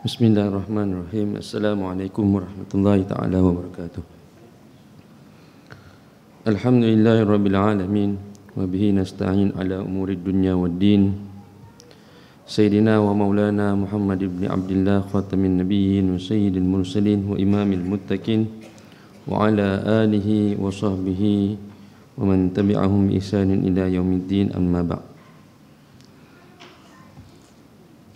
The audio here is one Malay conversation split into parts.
Bismillahirrahmanirrahim. Assalamualaikum warahmatullahi ta'ala wabarakatuh. Alhamdulillahirabbil alamin wa bihi nasta'in ala umurid dunya waddin. Sayyidina wa maulana Muhammad ibn Abdullah khatamin nabiyyin wa sayyidil mursalin wa imamil muttaqin wa ala alihi wa sahbihi wa man tabi'ahum bi ihsanin ila yaumiddin, amma ba'd.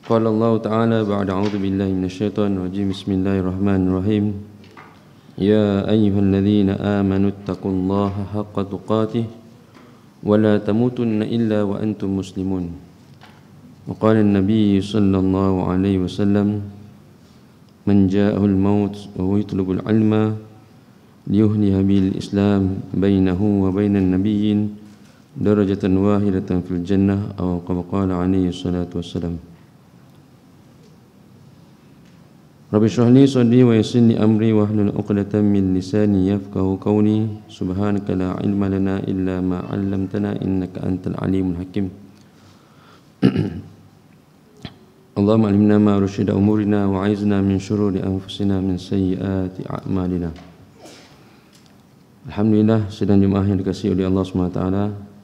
Qala Allah Ta'ala ba'da a'udzu billahi minasyaitonir rajim. Bismillahirrahmanirrahim. Ya ayyuhalladzina amanu taqullaha haqqa tuqatih wa la tamutunna illa wa antum muslimun. Wa qala an-nabiy sallallahu alaihi wasallam, man ja'ahu al-maut wa huwa yatlubul 'ilma liyuhniha bil islam bainahu wa bainan nabiyyin darajatan wahidatan fil jannah, aw kama qala alaihi salatu wassalam. Rabbi shrah li sadri wa yassir li amri wahlul 'uqdatam min lisani yafqahu qawli. Subhanaka la ilma lana illa ma 'allamtana innaka antal alimul hakim. Allahumma alimna ma rusyida umurina wa a'izna min syururi anfusina min sayyiati a'malina. Alhamdulillah, sidang jemaah yang dikasihi oleh Allah SWT,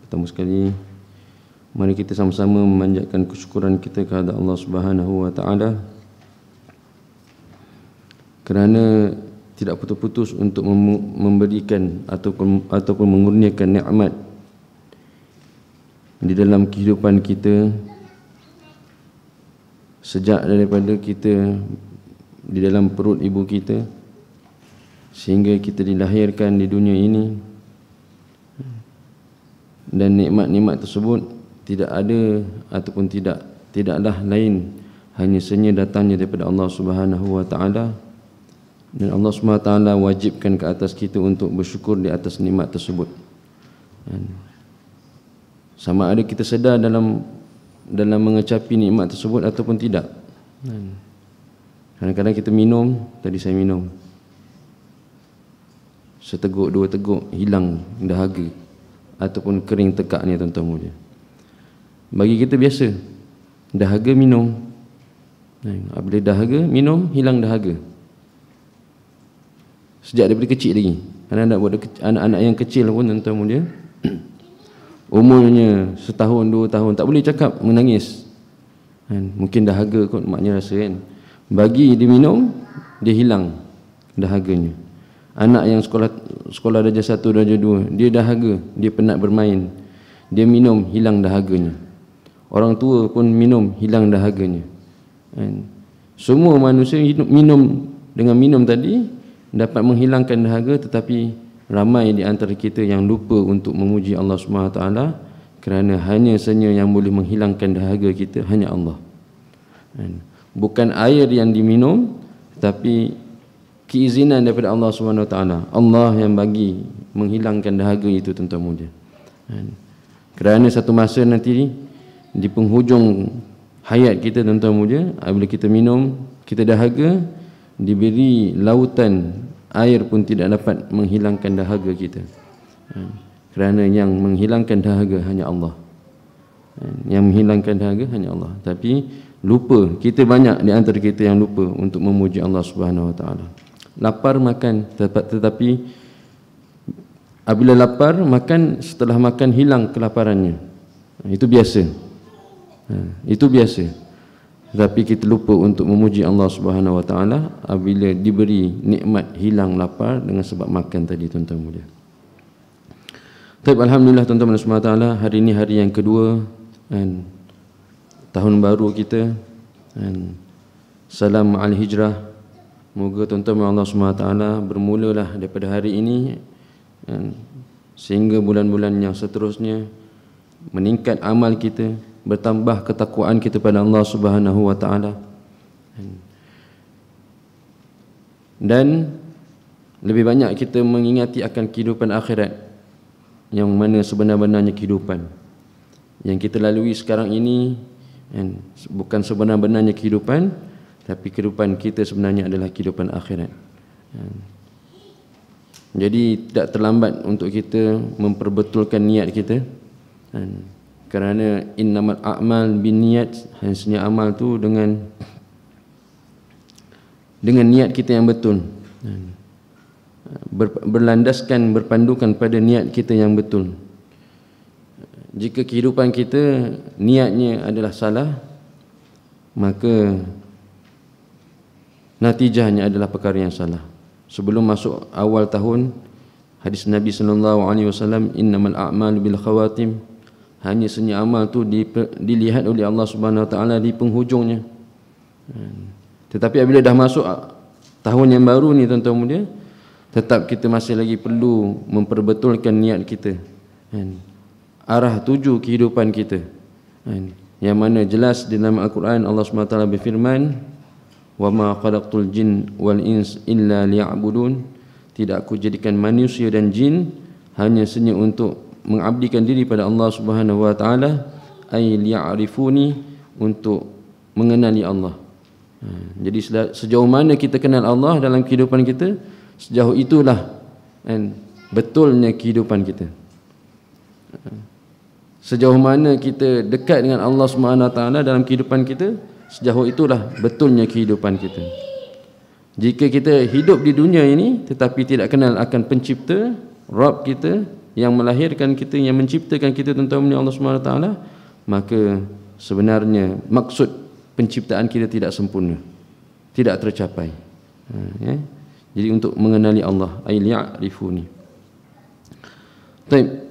ketemu sekali. Mari kita sama-sama memanjatkan kesyukuran kita kepada Allah Subhanahu wa taala kerana tidak putus-putus untuk memberikan ataupun mengurniakan nikmat di dalam kehidupan kita sejak daripada kita di dalam perut ibu kita sehingga kita dilahirkan di dunia ini. Dan nikmat-nikmat tersebut tidak ada ataupun tidaklah lain hanya senya datangnya daripada Allah Subhanahu wa taala. Dan Allah SWT wajibkan ke atas kita untuk bersyukur di atas nikmat tersebut. Sama ada kita sedar dalam mengecapi nikmat tersebut ataupun tidak. Kadang-kadang kita minum, tadi saya minum seteguk dua teguk hilang dahaga ataupun kering tekaknya, tuan-tuan mulia. Bagi kita biasa dahaga minum. Apabila dahaga minum, hilang dahaga. Sejak daripada kecil lagi. Anak-anak yang kecil pun, tuan-tuan mulia, umurnya setahun, 2 tahun, tak boleh cakap, menangis. Mungkin dahaga kot maknya rasa kan. Bagi dia minum, dia hilang dahaganya. Anak yang sekolah darjah 1, darjah 2, dia dahaga, dia penat bermain, dia minum, hilang dahaganya. Orang tua pun minum, hilang dahaganya. Semua manusia minum, dengan minum tadi dapat menghilangkan dahaga, tetapi ramai di antara kita yang lupa untuk memuji Allah SWT kerana hanya saja yang boleh menghilangkan dahaga kita hanya Allah. Bukan air yang diminum, tetapi keizinan daripada Allah SWT. Allah yang bagi menghilangkan dahaga itu, tuan-tuan mulia. Kerana satu masa nanti di penghujung hayat kita, tuan-tuan mulia, apabila kita minum, kita dahaga, diberi lautan air pun tidak dapat menghilangkan dahaga kita. Kerana yang menghilangkan dahaga hanya Allah. Yang menghilangkan dahaga hanya Allah. Tapi lupa, kita banyak di antara kita yang lupa untuk memuji Allah Subhanahu wa taala. Lapar makan, tetapi apabila lapar makan, setelah makan hilang kelaparannya. Itu biasa. Itu biasa. Tetapi kita lupa untuk memuji Allah Subhanahu wa taala apabila diberi nikmat hilang lapar dengan sebab makan tadi, tuan-tuan mulia. Tapi alhamdulillah, tuan-tuan subhanahu wa taala, hari ini hari yang kedua tahun baru kita. Salam al-hijrah. Moga tuan-tuan Allah Subhanahu wa taala bermulalah daripada hari ini sehingga bulan-bulan yang seterusnya meningkat amal kita, bertambah ketakwaan kita pada Allah Subhanahu wa taala, dan lebih banyak kita mengingati akan kehidupan akhirat yang mana sebenar-benarnya kehidupan yang kita lalui sekarang ini bukan sebenar-benarnya kehidupan, tapi kehidupan kita sebenarnya adalah kehidupan akhirat. Jadi tidak terlambat untuk kita memperbetulkan niat kita, kerana innamal a'mal binniyat, hanya amal tu dengan niat kita yang betul, berlandaskan, berpandukan pada niat kita yang betul. Jika kehidupan kita niatnya adalah salah, maka natijahnya adalah perkara yang salah. Sebelum masuk awal tahun, hadis Nabi SAW, innamal a'malu bil khawatim, hanya senya amal tu dilihat oleh Allah Subhanahu Wa Taala di penghujungnya. Tetapi apabila dah masuk tahun yang baru ni, tuan-tuan mulia, tetap kita masih lagi perlu memperbetulkan niat kita, arah tuju kehidupan kita, yang mana jelas di dalam Al-Quran Allah SWT berfirman, wa ma khalaqtul jin wal ins illa liya'budun, tidak aku jadikan manusia dan jin hanya senya untuk mengabdikan diri pada Allah Subhanahu Wa Taala, ay liya'rifuni, untuk mengenali Allah. Jadi sejauh mana kita kenal Allah dalam kehidupan kita, sejauh itulah betulnya kehidupan kita. Sejauh mana kita dekat dengan Allah Subhanahu Wa Taala dalam kehidupan kita, sejauh itulah betulnya kehidupan kita. Jika kita hidup di dunia ini tetapi tidak kenal akan pencipta, Rabb kita yang melahirkan kita, yang menciptakan kita, tuan-tuan Allah Subhanahu Wa Taala, maka sebenarnya maksud penciptaan kita tidak sempurna, tidak tercapai. Jadi untuk mengenali Allah, ay liya'rifuni. Baik.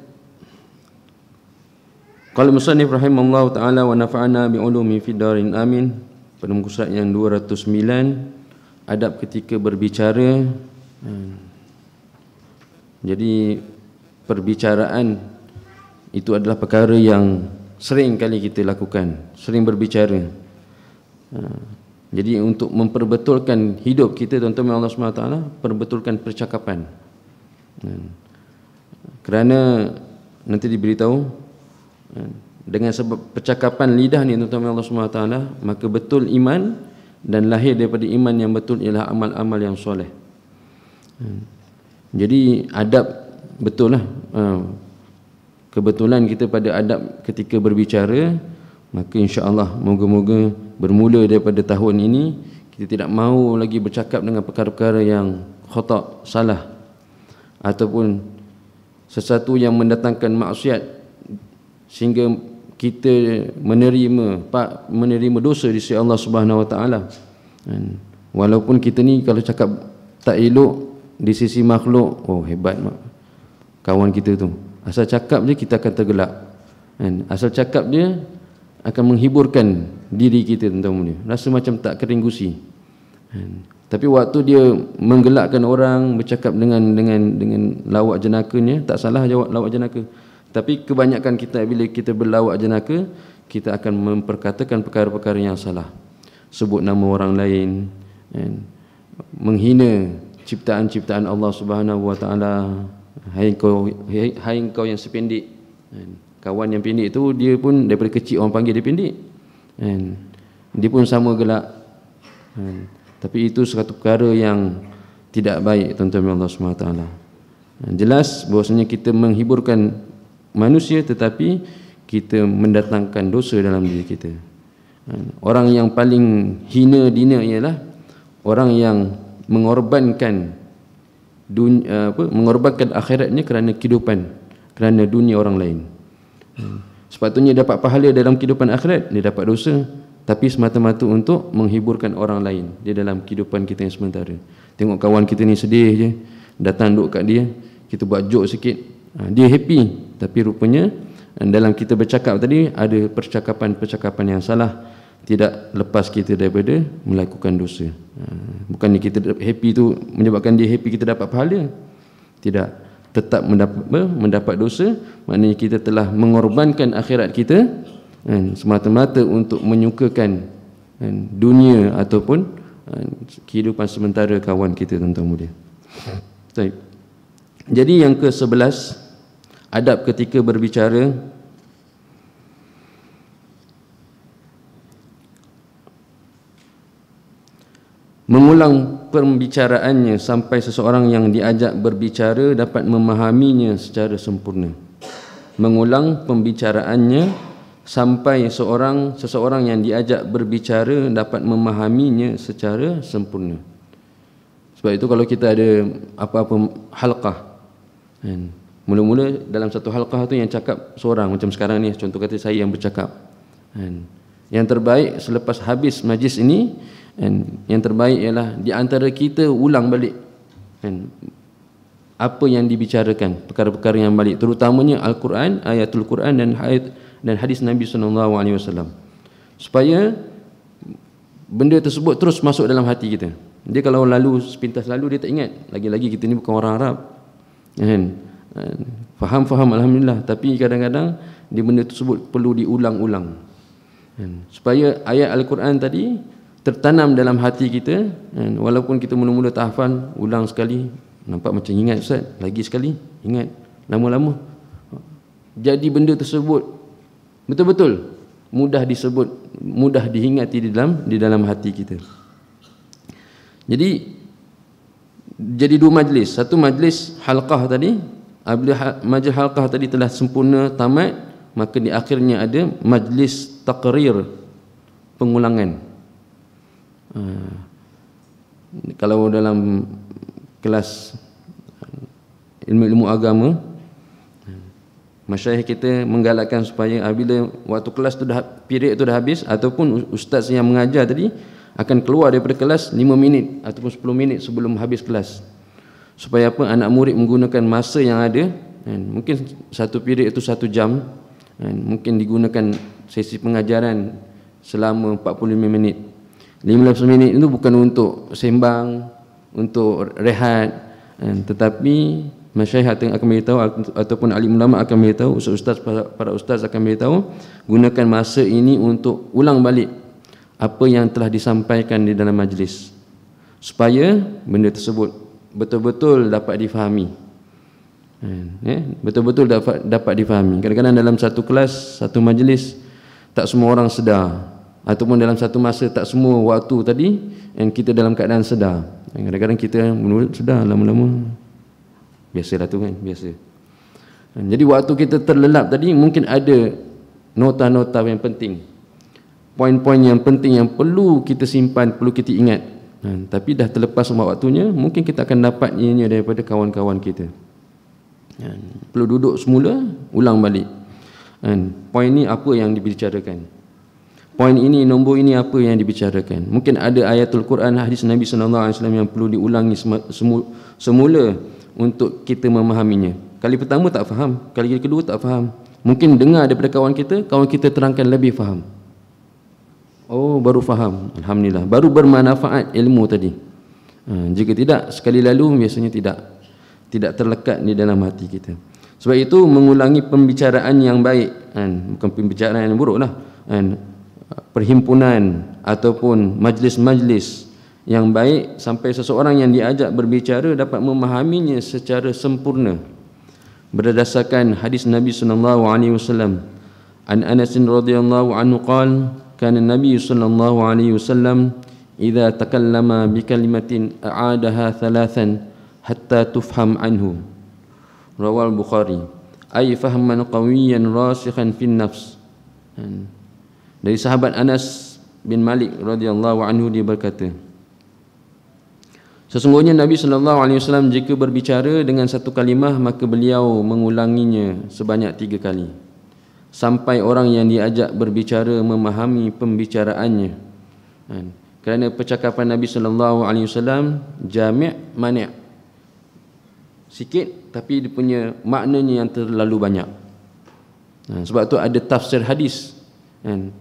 Qala musannif rahimallahu taala wa nafa'ana bi ulumi fid darin amin. Pada muka surat yang 209, adab ketika berbicara. Jadi perbicaraan itu adalah perkara yang sering kali kita lakukan, sering berbicara. Jadi untuk memperbetulkan hidup kita, tuan-tuan Allah SWT, perbetulkan percakapan. Kerana nanti diberitahu, dengan sebab percakapan lidah ni, tuan-tuan Allah SWT, maka betul iman, dan lahir daripada iman yang betul ialah amal-amal yang soleh. Jadi adab betul lah, kebetulan kita pada adab ketika berbicara, maka insya-Allah moga-moga bermula daripada tahun ini kita tidak mahu lagi bercakap dengan perkara-perkara yang khata', salah, ataupun sesuatu yang mendatangkan maksiat sehingga kita menerima dosa di sisi Allah Subhanahu Wa Taala. Walaupun kita ni kalau cakap tak elok di sisi makhluk, oh hebat kawan kita tu, asal cakap je kita akan tergelak, asal cakap dia akan menghiburkan diri kita, tuan-tuan, rasa macam tak kering gusi. Tapi waktu dia menggelakkan orang, bercakap dengan lawak jenakanya, tak salah jawab lawak jenaka. Tapi kebanyakan kita bila kita berlawak jenaka, kita akan memperkatakan perkara-perkara yang salah, sebut nama orang lain, menghina ciptaan-ciptaan Allah Subhanahu Wa Taala. Hai kau yang sependek. Kawan yang pendek tu, dia pun daripada kecil orang panggil dia pendek, dia pun sama gelak. Tapi itu satu perkara yang tidak baik, tuan-tuan Allah SWT. Jelas bahawasanya kita menghiburkan manusia, tetapi kita mendatangkan dosa dalam diri kita. Orang yang paling hina dina ialah orang yang mengorbankan mengorbankan akhiratnya kerana kehidupan, kerana dunia orang lain. Sepatutnya dapat pahala dalam kehidupan akhirat, dia dapat dosa, tapi semata-mata untuk menghiburkan orang lain di dalam kehidupan kita yang sementara. Tengok kawan kita ni sedih je, datang duduk kat dia, kita buat joke sikit, dia happy, tapi rupanya dalam kita bercakap tadi ada percakapan-percakapan yang salah, tidak lepas kita daripada melakukan dosa. Bukannya kita happy tu menyebabkan dia happy kita dapat pahala, tidak, tetap mendapat dosa. Maknanya kita telah mengorbankan akhirat kita semata-mata untuk menyukakan dunia ataupun kehidupan sementara kawan kita, tuan-tuan mulia. Jadi yang ke-11, adab ketika berbicara. mengulang pembicaraannya sampai seseorang yang diajak berbicara dapat memahaminya secara sempurna. Mengulang pembicaraannya sampai seseorang yang diajak berbicara dapat memahaminya secara sempurna. Sebab itu kalau kita ada apa-apa halqah, kan, mula-mula dalam satu halqah tu yang cakap seorang, macam sekarang ni contoh kata saya yang bercakap, kan. Yang terbaik selepas habis majlis ini, kan, yang terbaik ialah di antara kita ulang balik, kan, apa yang dibicarakan, perkara-perkara yang balik, terutamanya Al-Quran, ayatul Quran dan hadis Nabi SAW, supaya benda tersebut terus masuk dalam hati kita. Dia kalau lalu sepintas lalu dia tak ingat, lagi-lagi kita ni bukan orang Arab, kan. Faham alhamdulillah, tapi kadang-kadang dia benda tersebut perlu diulang-ulang, kan, supaya ayat Al-Quran tadi tertanam dalam hati kita, kan. Walaupun kita mula-mula tak hafal, ulang sekali nampak macam ingat Ustaz, lagi sekali ingat, lama-lama jadi benda tersebut betul-betul mudah disebut, mudah diingati di dalam hati kita. Jadi dua majlis. Satu majlis halqah tadi, apabila majlis halqah tadi telah sempurna tamat, maka di akhirnya ada majlis taqrir, pengulangan. Kalau dalam kelas ilmu agama, masyayikh kita menggalakkan supaya apabila waktu kelas tu period tu dah habis, ataupun ustaz yang mengajar tadi akan keluar daripada kelas 5 minit ataupun 10 minit sebelum habis kelas, supaya apa, anak murid menggunakan masa yang ada, kan, mungkin satu period itu 1 jam, kan, mungkin digunakan sesi pengajaran selama 45 minit. 15 minit itu bukan untuk sembang, untuk rehat, kan, tetapi masyayikh akan beritahu ataupun alim ulama akan beritahu, ustaz, para ustaz akan beritahu, gunakan masa ini untuk ulang balik apa yang telah disampaikan di dalam majlis, supaya benda tersebut betul-betul dapat difahami, betul-betul dapat difahami. Kadang-kadang dalam satu kelas, satu majlis, tak semua orang sedar, ataupun dalam satu masa tak semua waktu tadi yang kita dalam keadaan sedar. Kadang-kadang kita menurut sedar, lama-lama biasalah tu, kan, biasa. Jadi waktu kita terlelap tadi, mungkin ada nota-nota yang penting, poin-poin yang penting yang perlu kita simpan, perlu kita ingat, tapi dah terlepas semua waktunya, mungkin kita akan dapat ianya daripada kawan-kawan kita. Perlu duduk semula, ulang balik, poin ni apa yang dibicarakan, poin ini, nombor ini apa yang dibicarakan. Mungkin ada ayatul Quran, hadis Nabi SAW yang perlu diulangi semula untuk kita memahaminya. Kali pertama tak faham, kali kedua tak faham, mungkin dengar daripada kawan kita terangkan lebih faham. Oh, baru faham, alhamdulillah, baru bermanfaat ilmu tadi. Jika tidak, sekali lalu biasanya tidak terlekat di dalam hati kita. Sebab itu mengulangi pembicaraan yang baik, bukan pembicaraan yang buruk lah, perhimpunan ataupun majlis-majlis yang baik, sampai seseorang yang diajak berbicara dapat memahaminya secara sempurna. Berdasarkan hadis Nabi SAW, an Anas radhiyallahu anhu qala, kana Nabi sallallahu alaihi wasallam idza takallama bi kalimatin a'adaha thalathan hatta tufham anhu. Rawal Bukhari. Ay fahman qawiyan rasikhan fin nafs. Dari sahabat Anas bin Malik radhiyallahu anhu, dia berkata, sesungguhnya Nabi sallallahu alaihi wasallam jika berbicara dengan satu kalimah, maka beliau mengulanginya sebanyak 3 kali, sampai orang yang diajak berbicara memahami pembicaraannya. Kerana percakapan Nabi sallallahu alaihi wasallam jami' mani', sikit tapi dia punya maknanya yang terlalu banyak. Sebab tu ada tafsir hadis.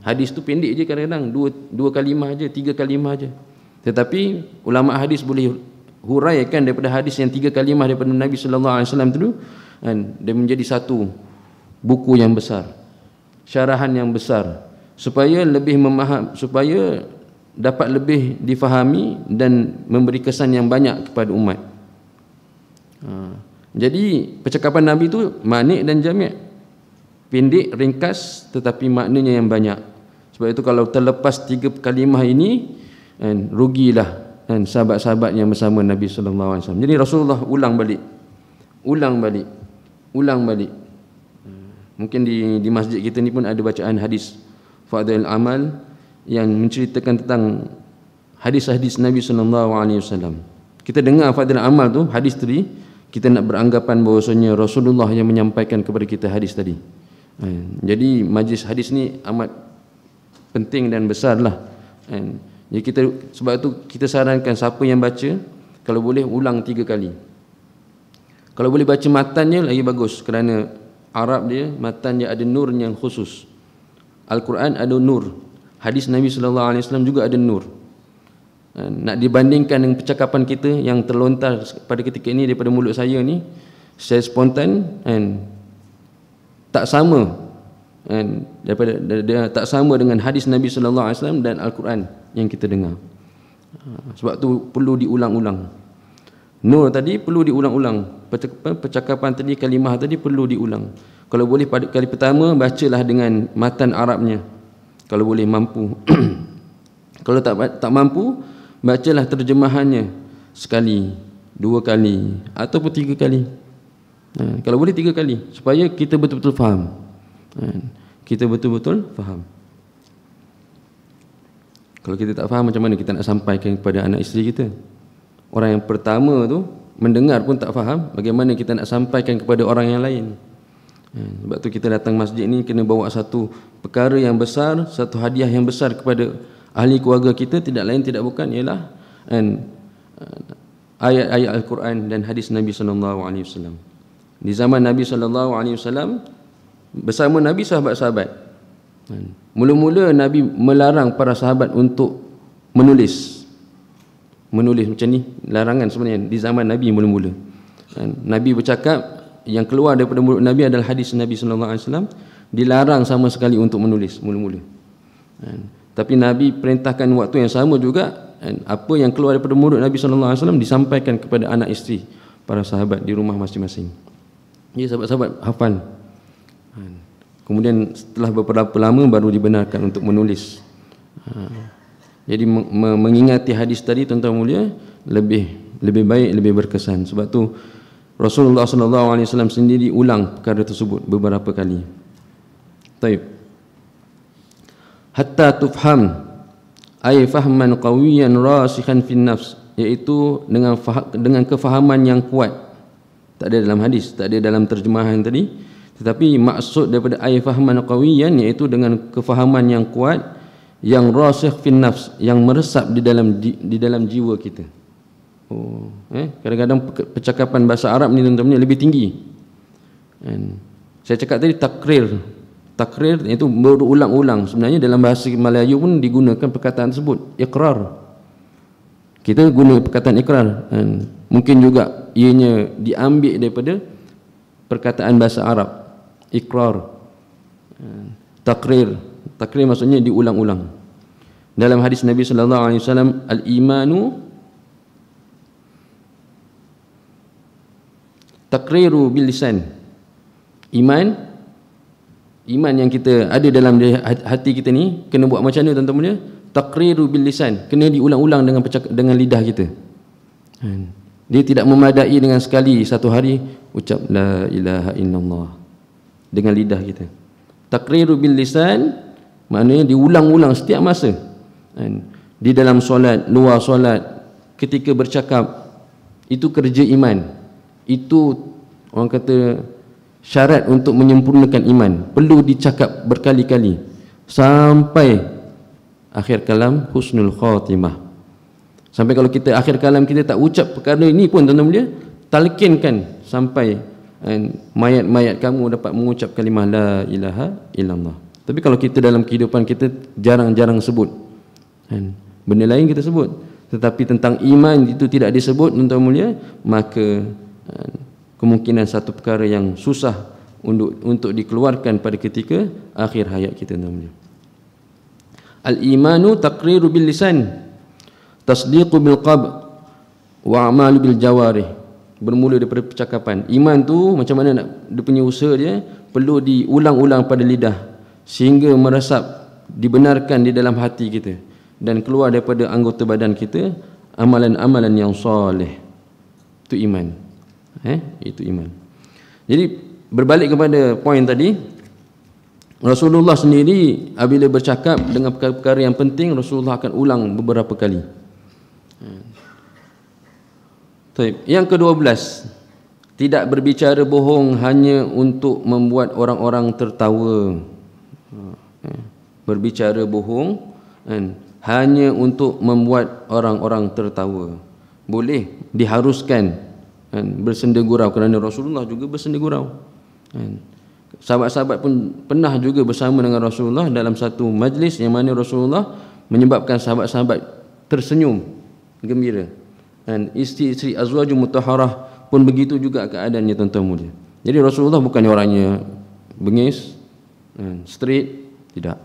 Hadis tu pendek je, kadang-kadang dua kalimah je, 3 kalimah je. Tetapi ulama hadis boleh huraikan daripada hadis yang 3 kalimah daripada Nabi sallallahu alaihi wasallam tu, dia menjadi satu buku yang besar, syarahan yang besar, supaya lebih supaya dapat lebih difahami dan memberi kesan yang banyak kepada umat. Jadi percakapan Nabi itu manik dan jami', pendek, ringkas, tetapi maknanya yang banyak. Sebab itu kalau terlepas 3 kalimah ini, rugilah dan sahabat-sahabat yang bersama Nabi sallallahu alaihi wasallam. Jadi Rasulullah ulang balik. Mungkin di masjid kita ni pun ada bacaan hadis Fadhil Amal yang menceritakan tentang hadis-hadis Nabi sallallahu alaihi wasallam. Kita dengar Fadhil Amal tu, hadis tadi, kita nak beranggapan bahawasanya Rasulullah yang menyampaikan kepada kita hadis tadi. Jadi majlis hadis ni amat penting dan besarlah. Jadi sebab tu kita sarankan siapa yang baca, kalau boleh ulang 3 kali. Kalau boleh baca matannya lagi bagus, kerana Arab dia, matan dia ada nur yang khusus. Al-Quran ada nur, hadis Nabi sallallahu alaihi wasallam juga ada nur. Nak dibandingkan dengan percakapan kita yang terlontar pada ketika ini daripada mulut saya ni, saya spontan tak sama, tak sama dengan hadis Nabi sallallahu alaihi wasallam dan Al-Quran yang kita dengar. Sebab tu perlu diulang-ulang. Nur tadi perlu diulang-ulang, percakapan tadi, kalimah tadi perlu diulang. Kalau boleh pada kali pertama bacalah dengan matan Arabnya, kalau boleh mampu. Kalau tak mampu, bacalah terjemahannya sekali, 2 kali ataupun 3 kali. Kalau boleh 3 kali, supaya kita betul-betul faham. Kita betul-betul faham. Kalau kita tak faham, macam mana kita nak sampaikan kepada anak isteri kita? Orang yang pertama tu mendengar pun tak faham, bagaimana kita nak sampaikan kepada orang yang lain? Sebab tu kita datang masjid ni kena bawa satu perkara yang besar, satu hadiah yang besar kepada ahli keluarga kita, tidak lain tidak bukan ialah ayat-ayat Al-Quran dan hadis Nabi sallallahu alaihi wasallam. Di zaman Nabi sallallahu alaihi wasallam, bersama Nabi sahabat-sahabat, mula-mula Nabi melarang para sahabat untuk menulis macam ni, larangan sebenarnya di zaman Nabi mula-mula. Nabi bercakap, yang keluar daripada mulut Nabi adalah hadis Nabi sallallahu alaihi wasallam, dilarang sama sekali untuk menulis mula-mula. Tapi Nabi perintahkan waktu yang sama juga, apa yang keluar daripada mulut Nabi sallallahu alaihi wasallam disampaikan kepada anak isteri para sahabat di rumah masing-masing. Jadi sahabat-sahabat hafal. Kemudian setelah beberapa lama baru dibenarkan untuk menulis. Jadi mengingati hadis tadi, tuan-tuan mulia, lebih baik, lebih berkesan. Sebab tu Rasulullah sallallahu alaihi wasallam sendiri ulang perkara tersebut beberapa kali. Taib. Hatta tufham ay fahman qawiyan rasikhan fin nafs, iaitu dengan kefahaman yang kuat. Tak ada dalam hadis, tak ada dalam terjemahan tadi, tetapi maksud daripada ay fahman qawiyan iaitu dengan kefahaman yang kuat, yang rasikh fin nafs, yang meresap di dalam jiwa kita. Kadang-kadang percakapan bahasa Arab ni tuan-tuan lebih tinggi. Saya cakap tadi takrir itu berulang-ulang. Sebenarnya dalam bahasa Melayu pun digunakan perkataan tersebut, iqrar. Kita guna perkataan iqrar, mungkin juga ianya diambil daripada perkataan bahasa Arab, iqrar. Takrir maksudnya diulang-ulang. Dalam hadis Nabi sallallahu alaihi wasallam, al-imanu takriru bil lisan. Iman yang kita ada dalam hati kita ni kena buat macam mana tuan-tuan mulia? Takriru bil lisan, kena diulang-ulang dengan lidah kita. Dia tidak memadai dengan sekali satu hari ucap la ilaha illallah dengan lidah kita. Takriru bil lisan maknanya diulang-ulang setiap masa. Di dalam solat, luar solat, ketika bercakap, itu kerja iman. Itu orang kata syarat untuk menyempurnakan iman. Perlu dicakap berkali-kali sampai akhir kalam husnul khatimah. Sampai kalau kita akhir kalam kita tak ucap perkara ini pun tuan-tuan mulia, talqinkan sampai mayat-mayat kamu dapat mengucap kalimah la ilaha illallah. Tapi kalau kita dalam kehidupan kita jarang-jarang sebut, benda lain kita sebut, tetapi tentang iman itu tidak disebut tuan-tuan mulia, maka kemungkinan satu perkara yang susah untuk dikeluarkan pada ketika akhir hayat kita tuan-tuan mulia. Al-imanu taqriru bil lisan, tasdiqu bil qalb wa a'malu bil jawarih. Bermula daripada percakapan. Iman tu macam mana nak dia punya usaha dia, perlu diulang-ulang pada lidah sehingga meresap, dibenarkan di dalam hati kita dan keluar daripada anggota badan kita. amalan-amalan yang soleh. Itu iman. Itu iman. Jadi berbalik kepada poin tadi, Rasulullah sendiri apabila bercakap dengan perkara-perkara yang penting, Rasulullah akan ulang beberapa kali. Yang ke-12, tidak berbicara bohong hanya untuk membuat orang-orang tertawa. Berbicara bohong hanya untuk membuat orang-orang tertawa. Boleh diharuskan bersenda gurau, kerana Rasulullah juga bersenda gurau. Sahabat-sahabat pun pernah juga bersama dengan Rasulullah dalam satu majlis yang mana Rasulullah menyebabkan sahabat-sahabat tersenyum gembira. Dan isteri-isteri azwajul mutahharah pun begitu juga keadaannya, tuan-tuan mulia. Jadi Rasulullah bukannya orangnya bengis, straight, tidak.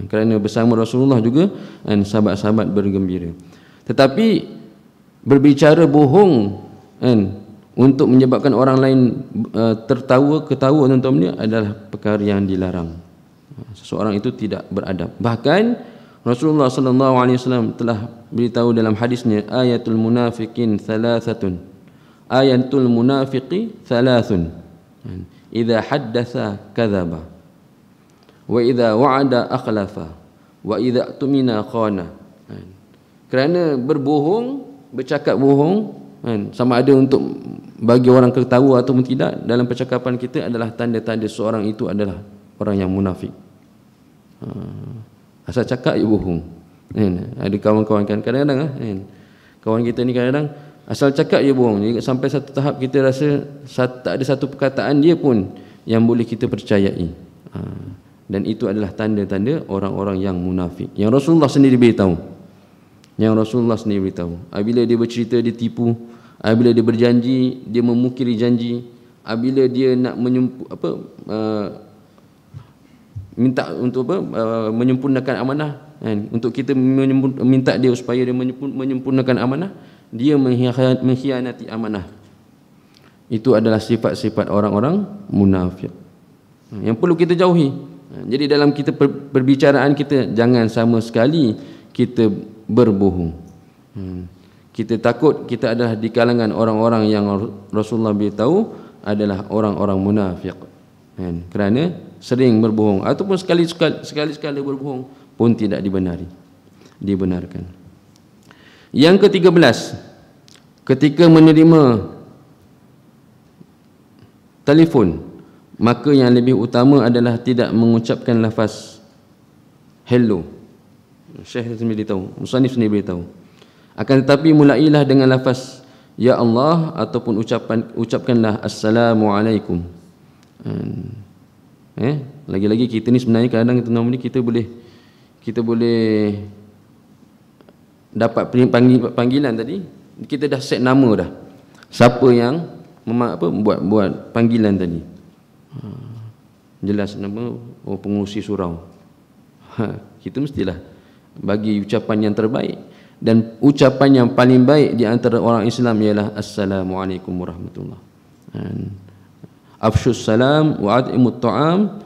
Kerana bersama Rasulullah juga sahabat-sahabat bergembira. Tetapi berbicara bohong untuk menyebabkan orang lain ketawa, tuan-tuan mulia, adalah perkara yang dilarang. Seseorang itu tidak beradab. Bahkan Rasulullah sallallahu alaihi wasallam telah beritahu dalam hadisnya, ayatul munafiqin thalathatun. Ayatul munafiqi thalathun. Idza haddatsa kadzaba, wa idza wa'ada akhlafa, wa idza tumina khana. Kerana berbohong, bercakap bohong, sama ada untuk bagi orang ketawa ataupun tidak, dalam percakapan kita adalah tanda-tanda seorang itu adalah orang yang munafik. Asal cakap ia bohong. Ada kawan-kawan kan kadang-kadang kawan kita ni kadang-kadang asal cakap ia bohong. Jadi sampai satu tahap kita rasa tak ada satu perkataan dia pun yang boleh kita percayai. Dan itu adalah tanda-tanda orang-orang yang munafik. Yang Rasulullah sendiri beritahu. Apabila dia bercerita dia tipu, apabila dia berjanji dia memungkiri janji, apabila dia nak minta untuk menyempurnakan amanah, untuk kita minta dia supaya dia menyempurnakan amanah, dia mengkhianati amanah. Itu adalah sifat-sifat orang-orang munafik yang perlu kita jauhi. Jadi dalam kita perbicaraan kita, jangan sama sekali kita berbohong. Kita takut kita adalah di kalangan orang-orang yang Rasulullah beritahu adalah orang-orang munafik. Kerana sering berbohong ataupun sekali-sekala berbohong pun tidak dibenarkan. Yang ke-13, ketika menerima telefon, maka yang lebih utama adalah tidak mengucapkan lafaz hello. Syekh sendiri tahu, musannif sendiri beritahu. Akan tetapi mulailah dengan lafaz ya Allah ataupun ucapkanlah assalamualaikum. Lagi-lagi kita ni sebenarnya kadang kita boleh dapat panggilan tadi, kita dah set nama dah. Siapa yang buat panggilan tadi. Jelas nama pengurusi surau. Kita mestilah bagi ucapan yang terbaik, dan ucapan yang paling baik di antara orang Islam ialah assalamualaikum warahmatullahi wabarakatuh. Afshus salam wa at'imut ta'am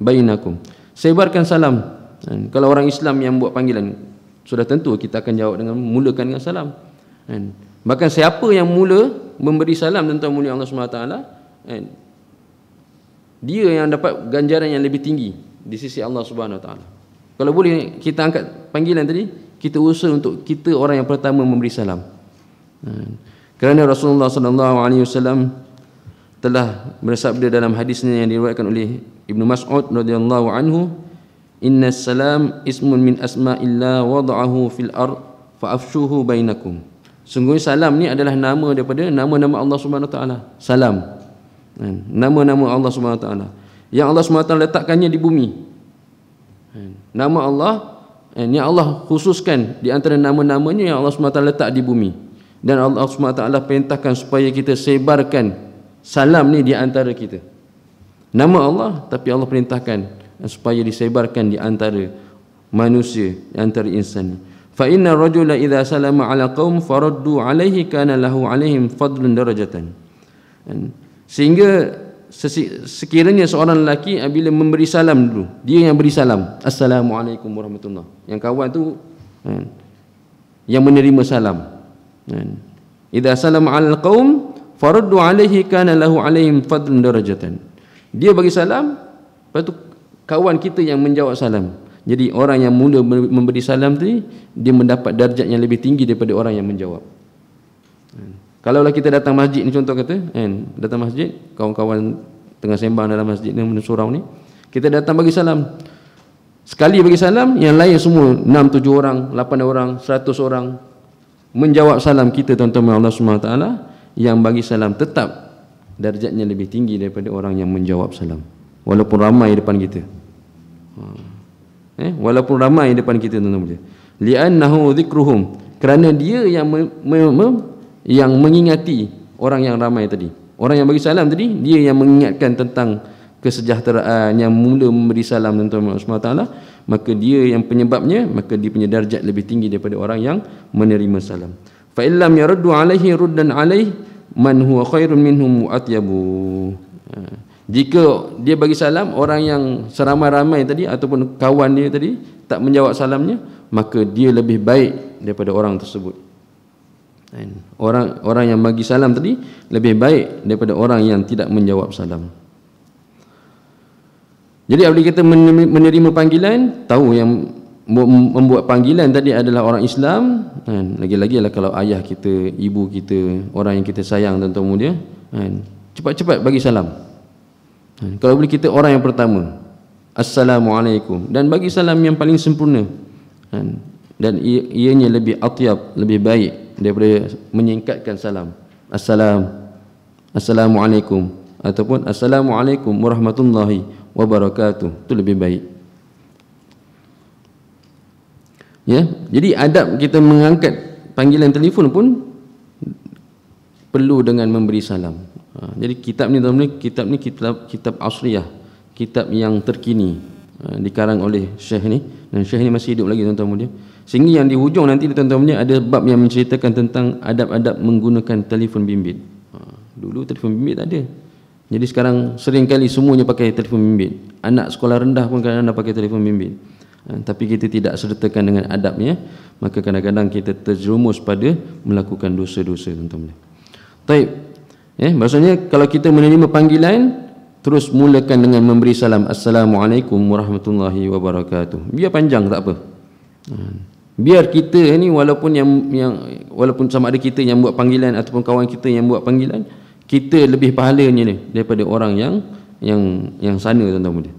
bainakum. Sebarkan salam. Kalau orang Islam yang buat panggilan, sudah tentu kita akan jawab dengan mulakan dengan salam. Bahkan siapa yang mula memberi salam tentang mulia Allah SWT, dia yang dapat ganjaran yang lebih tinggi di sisi Allah Subhanahu Wa Taala. Kalau boleh kita angkat panggilan tadi, kita usaha untuk kita orang yang pertama memberi salam. Kerana Rasulullah sallallahu alaihi wasallam telah bersabda dalam hadisnya yang diriwayatkan oleh Ibnu Mas'ud radhiyallahu anhu, inna salam ismun min asma'illah wada'ahu fil ard fa'afshuhu bainakum. Sungguhnya salam ni adalah nama daripada nama-nama Allah Subhanahu Wa Taala. Salam, nama-nama Allah Subhanahu Wa Taala yang Allah Subhanahu Wa Taala letakkannya di bumi. Nama Allah yang Allah khususkan di antara nama-namanya yang Allah Subhanahu Wa Taala letak di bumi, dan Allah Subhanahu Wa Taala perintahkan supaya kita sebarkan salam ni di antara kita. Nama Allah, tapi Allah perintahkan supaya disebarkan di antara manusia, di antara insan. Fa inna rajula idza salama ala qaum faraddu alaihi kana lahu alaihim fadlun darajatan. Sehingga sekiranya seorang lelaki bila memberi salam dulu, dia yang beri salam, assalamualaikum warahmatullahi, yang kawan tu yang menerima salam. Idza salama 'alal qaum faruddu 'alaihi kana lahu 'alaihim fadlun darajatan. Dia bagi salam, lepas tu kawan kita yang menjawab salam. Jadi orang yang mula memberi salam tadi, dia mendapat darjat yang lebih tinggi daripada orang yang menjawab. Kalaulah kita datang masjid ni, contoh kata, datang masjid, kawan-kawan tengah sembang dalam masjid ni, surau ni, kita datang bagi salam. Sekali bagi salam, yang lain semua 6, 7 orang, 8 orang, 100 orang menjawab salam kita, tuan-tuan Allah SWT, yang bagi salam tetap darjatnya lebih tinggi daripada orang yang menjawab salam, walaupun ramai depan kita. Walaupun ramai depan kita, tuan-tuan. Li'annahu dzikruhum, kerana dia yang yang mengingati orang yang ramai tadi. Orang yang bagi salam tadi, dia yang mengingatkan tentang kesejahteraan, yang mula memberi salam, tuan-tuan Allah SWT, maka dia yang penyebabnya, maka dia punya darjat lebih tinggi daripada orang yang menerima salam. Fa illam yaruddu alaihi ruddan alaihi man huwa khairun minhum atyabu. Jika dia bagi salam, orang yang seramai-ramai tadi ataupun kawan dia tadi tak menjawab salamnya, maka dia lebih baik daripada orang tersebut. Orang yang bagi salam tadi lebih baik daripada orang yang tidak menjawab salam. Jadi apabila kita menerima panggilan, tahu yang membuat panggilan tadi adalah orang Islam, lagi-lagi lah kalau ayah kita, ibu kita, orang yang kita sayang, tuan-tuan mulia, cepat-cepat bagi salam. Kalau boleh kita orang yang pertama, Assalamualaikum, dan bagi salam yang paling sempurna, dan ianya lebih atyab, lebih baik daripada menyingkatkan salam, Assalamualaikum ataupun Assalamualaikum warahmatullahi wabarakatuh, itu lebih baik. Ya, jadi adab kita mengangkat panggilan telefon pun perlu dengan memberi salam. Jadi kitab ni, tuan-tuan, kitab asriyah, kitab yang terkini, dikarang oleh Syekh ni, dan Syekh ni masih hidup lagi, tuan-tuan mulia. Sehingga yang di hujung nanti, tuan-tuan mulia, ada bab yang menceritakan tentang adab-adab menggunakan telefon bimbit. Dulu telefon bimbit tak ada. Jadi sekarang sering kali semuanya pakai telefon bimbit. Anak sekolah rendah pun kadang-kadang pakai telefon bimbit. Tapi kita tidak sertakan dengan adabnya, maka kadang-kadang kita terjerumus pada melakukan dosa-dosa, tuan-tuan. Baik. Maksudnya kalau kita menerima panggilan, terus mulakan dengan memberi salam, Assalamualaikum warahmatullahi wabarakatuh. Biar panjang tak apa. Biar kita ni walaupun walaupun sama ada kita yang buat panggilan ataupun kawan kita yang buat panggilan, kita lebih pahalanya ni daripada orang yang sana, tuan-tuan mulia.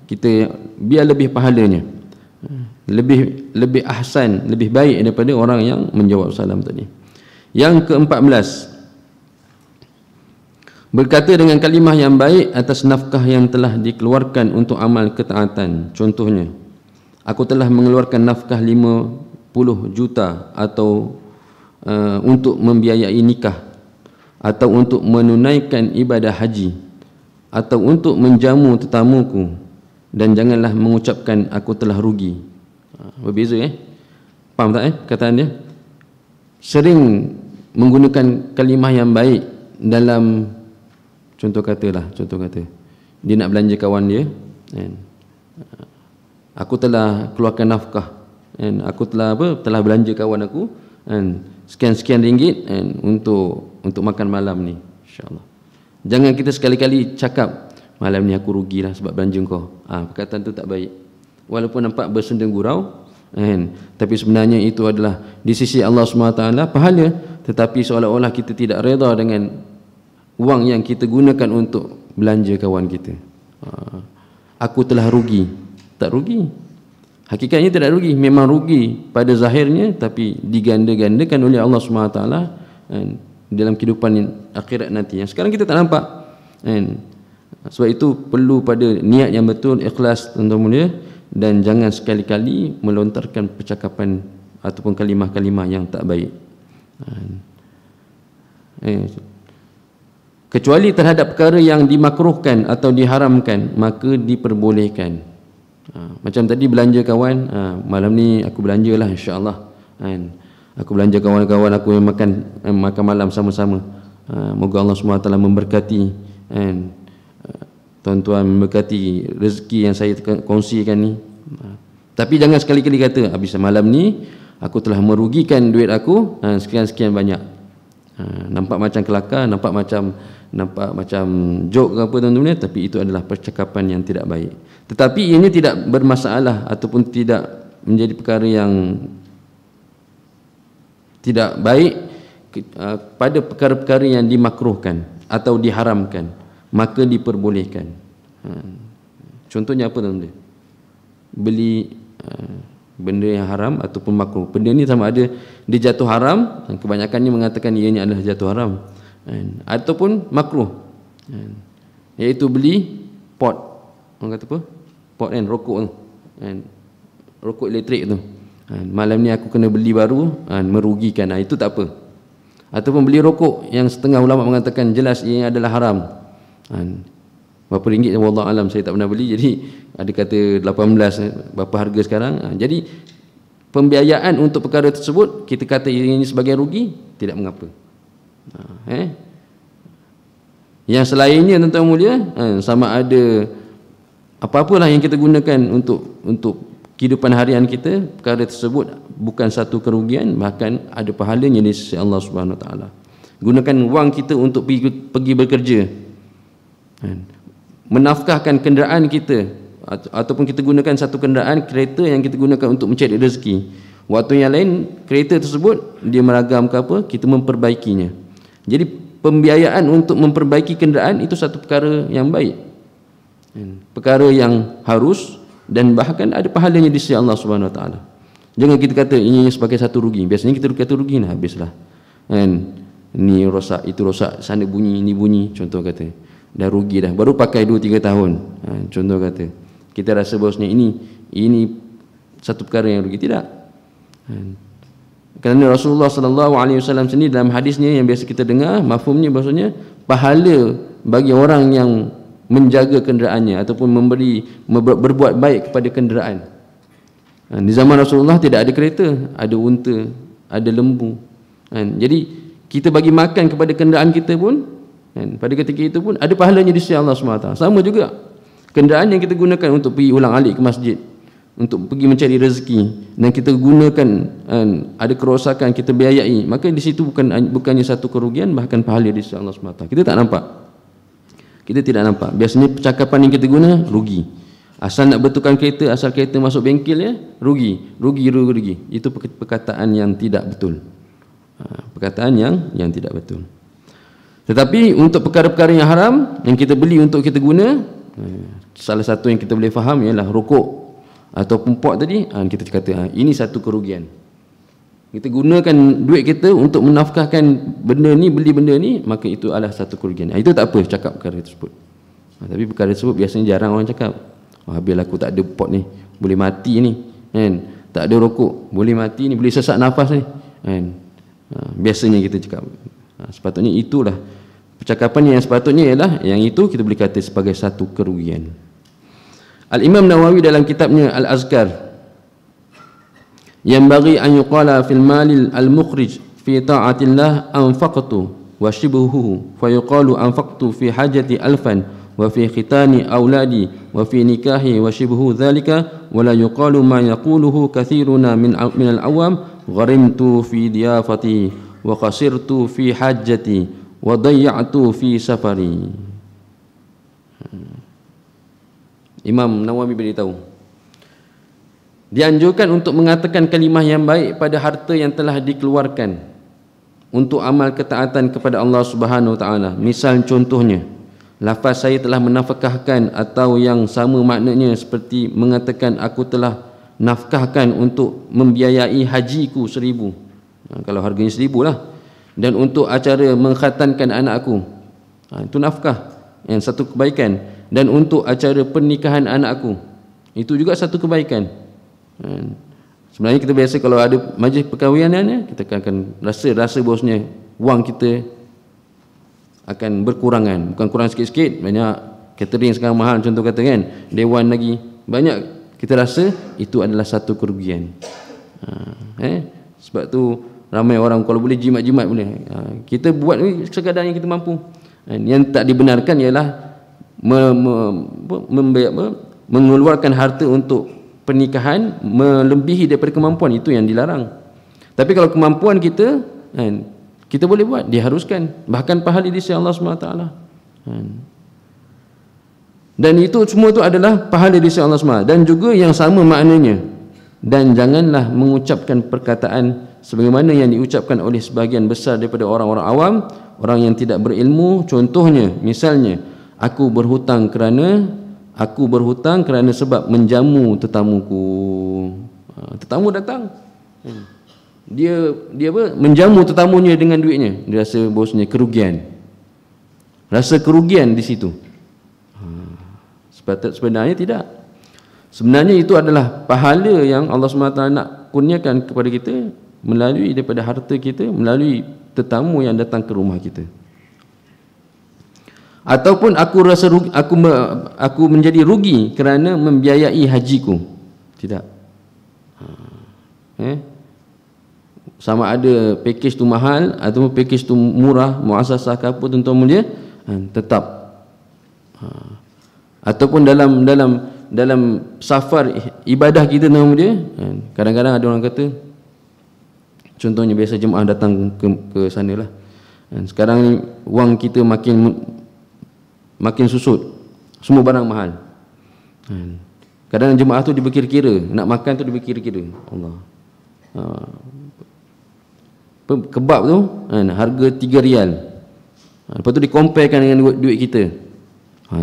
Kita biar lebih pahalanya, lebih ahsan, lebih baik daripada orang yang menjawab salam tadi. Yang ke-14, berkata dengan kalimah yang baik atas nafkah yang telah dikeluarkan untuk amal ketaatan. Contohnya, aku telah mengeluarkan nafkah 50 juta atau untuk membiayai nikah, atau untuk menunaikan ibadah haji, atau untuk menjamu tetamuku, dan janganlah mengucapkan aku telah rugi. Berbeza faham tak kataan dia? Sering menggunakan kalimah yang baik dalam contoh kata dia nak belanja kawan dia, aku telah keluarkan nafkah, aku telah belanja kawan aku sekian-sekian ringgit untuk makan malam ni, insya-Allah. Jangan kita sekali-kali cakap malam ni aku rugilah sebab belanja kau. Perkataan tu tak baik. Walaupun nampak bersenda gurau, tapi sebenarnya itu adalah di sisi Allah SWT pahala, tetapi seolah-olah kita tidak redha dengan wang yang kita gunakan untuk belanja kawan kita. Aku telah rugi. Tak rugi. Hakikatnya tidak rugi. Memang rugi pada zahirnya, tapi diganda-gandakan oleh Allah SWT dalam kehidupan akhirat nanti, yang sekarang kita tak nampak. Sebab itu perlu pada niat yang betul, ikhlas, tuan-tuan mulia, dan jangan sekali-kali melontarkan percakapan ataupun kalimah-kalimah yang tak baik. Kecuali terhadap perkara yang dimakruhkan atau diharamkan, maka diperbolehkan. Macam tadi belanja kawan, malam ni aku belanjalah, insya-Allah. Aku belanja kawan-kawan aku yang makan malam sama-sama. Moga Allah SWT memberkati, tuan-tuan, memberkati rezeki yang saya kongsikan ni. Tapi jangan sekali-kali kata habis malam ni aku telah merugikan duit aku sekian-sekian banyak. Nampak macam kelakar, nampak macam joke ke apa tuan-tuan, tapi itu adalah percakapan yang tidak baik. Tetapi ini tidak bermasalah ataupun tidak menjadi perkara yang tidak baik pada perkara-perkara yang dimakruhkan atau diharamkan, maka diperbolehkan. Contohnya apa tuan-tuan? Beli benda yang haram ataupun makruh. Benda ni sama ada dia jatuh haram, kebanyakannya mengatakan ianya adalah jatuh haram, ataupun makruh, iaitu beli pot, orang kata apa? Pot kan, rokok tu, rokok elektrik tu. Malam ni aku kena beli baru, merugikan, itu tak apa. Ataupun beli rokok yang setengah ulama mengatakan jelas ia adalah haram. Berapa ringgit wallahu alam, saya tak pernah beli, jadi ada kata 18, berapa harga sekarang. Jadi pembiayaan untuk perkara tersebut kita kata ini sebagai rugi, tidak mengapa. Yang selainnya tuan-tuan mulia, sama ada apa-apalah yang kita gunakan untuk kehidupan harian kita, perkara tersebut bukan satu kerugian, bahkan ada pahalanya di sisi Allah Subhanahu Wa Taala. Gunakan wang kita untuk pergi bekerja, menafkahkan kenderaan kita, ataupun kita gunakan satu kenderaan kereta yang kita gunakan untuk mencari rezeki. Waktu yang lain kereta tersebut dia meragam ke apa, kita memperbaikinya. Jadi pembiayaan untuk memperbaiki kenderaan itu satu perkara yang baik, perkara yang harus, dan bahkan ada pahalanya di sisi Allah Subhanahu Wa Taala. Jangan kita kata ini sebagai satu rugi. Biasanya kita kata rugi, nah habislah, ni rosak, itu rosak, sana bunyi, ni bunyi, contoh kata, dah rugi dah, baru pakai 2-3 tahun, contoh kata, kita rasa bahawasanya ini satu perkara yang rugi. Tidak. Kerana Rasulullah sallallahu alaihi wasallam sendiri dalam hadisnya yang biasa kita dengar, mafhumnya bahawasanya pahala bagi orang yang menjaga kenderaannya ataupun berbuat baik kepada kenderaan. Di zaman Rasulullah tidak ada kereta, ada unta, ada lembu. Jadi kita bagi makan kepada kenderaan kita pun, pada ketika itu pun ada pahalanya di sisi Allah SWT. Sama juga kenderaan yang kita gunakan untuk pergi ulang-alik ke masjid, untuk pergi mencari rezeki, dan kita gunakan, ada kerosakan, kita biayai, maka di situ bukannya satu kerugian, bahkan pahala di sisi Allah SWT. Kita tak nampak, kita tidak nampak. Biasanya percakapan yang kita guna rugi. Asal nak betulkan kereta, asal kereta masuk bengkel ya, rugi. Itu perkataan yang tidak betul. Perkataan yang tidak betul. Tetapi untuk perkara-perkara yang haram yang kita beli untuk kita guna, salah satu yang kita boleh faham ialah rokok ataupun pot tadi, kita kata ini satu kerugian. Kita gunakan duit kita untuk menafkahkan benda ni, beli benda ni, maka itu adalah satu kerugian. Itu tak apa cakap perkara tersebut. Tapi perkara tersebut biasanya jarang orang cakap. Habis aku tak ada pot ni, boleh mati ni, tak ada rokok, boleh mati ni, boleh sesak nafas ni, biasanya kita cakap. Sepatutnya itulah percakapan yang sepatutnya, ialah yang itu kita boleh kata sebagai satu kerugian. Al-Imam Nawawi dalam kitabnya Al-Azkar, yang bagi an yuqala fil malil al-mukhrij fi ta'atillah anfaqtu wa shibhuhu fa yuqalu anfaqtu fi hajati alfan wa fi khitani auladi wa fi nikahi wa shibhu dhalika wa la yuqalu ma yaquluhu kathiruna min al-awam gharimtu fi diyafati wa khasirtu fi hajjati wa dayya'tu fi safari. Imam Nawawi beritahu, dianjurkan untuk mengatakan kalimah yang baik pada harta yang telah dikeluarkan untuk amal ketaatan kepada Allah Subhanahu Wa Taala. Misal contohnya, lafaz saya telah menafkahkan, atau yang sama maknanya seperti mengatakan aku telah nafkahkan untuk membiayai hajiku 1,000. Kalau harganya 1,000 lah. Dan untuk acara mengkhatankan anakku, itu nafkah, yang satu kebaikan. Dan untuk acara pernikahan anakku, itu juga satu kebaikan. Sebenarnya kita biasa kalau ada majlis perkahwinan, kita akan rasa bahawasanya wang kita akan berkurangan. Bukan kurang sikit-sikit, banyak catering sekarang mahal, contoh kata kan, dewan lagi banyak, kita rasa itu adalah satu kerugian. Sebab tu ramai orang kalau boleh jimat-jimat boleh. Kita buat sekadar yang kita mampu. Yang tak dibenarkan ialah mengeluarkan harta untuk pernikahan melebihi daripada kemampuan. Itu yang dilarang. Tapi kalau kemampuan kita, kan, kita boleh buat, diharuskan, bahkan pahala di sisi Allah SWT. Kan. Dan itu semua itu adalah pahala di sisi Allah SWT. Dan juga yang sama maknanya, dan janganlah mengucapkan perkataan sebagaimana yang diucapkan oleh sebahagian besar daripada orang-orang awam, orang yang tidak berilmu. Contohnya, misalnya, aku berhutang kerana sebab menjamu tetamuku. Tetamu datang, dia apa, menjamu tetamunya dengan duitnya, dia rasa bosnya kerugian, rasa kerugian di situ. Sebenarnya tidak. Sebenarnya itu adalah pahala yang Allah SWT nak kurniakan kepada kita melalui daripada harta kita, melalui tetamu yang datang ke rumah kita. Ataupun aku rasa rugi, aku menjadi rugi kerana membiayai hajiku. Tidak. Sama ada package tu mahal atau package tu murah, muasasah ke apa, tuan-tuan dia tetap. Ataupun dalam safar ibadah kita, tuan dia, kadang-kadang ada orang kata, contohnya biasa jemaah datang ke sana lah, sekarang ni wang kita makin susut, semua barang mahal. Kadang jemaah tu dia berkira-kira, nak makan tu dia berkira-kira, Allah, kebab tu harga 3 rial, lepas tu dikomparekan dengan duit kita,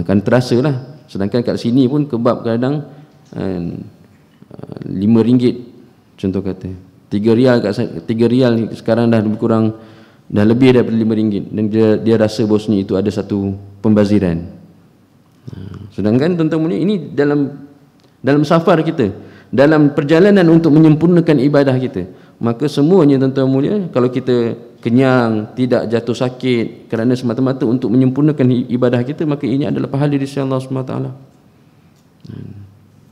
kan terasa lah. Sedangkan kat sini pun kebab kadang 5 ringgit, contoh kata 3 rial sekarang dah lebih kurang, dah lebih daripada 5 ringgit, dan dia rasa bosnya itu ada satu pembaziran. Sedangkan tuan-tuan ini dalam safar kita, dalam perjalanan untuk menyempurnakan ibadah kita, maka semuanya tuan-tuan mulia, kalau kita kenyang, tidak jatuh sakit kerana semata-mata untuk menyempurnakan ibadah kita, maka ini adalah pahala di sisi Allah SWT.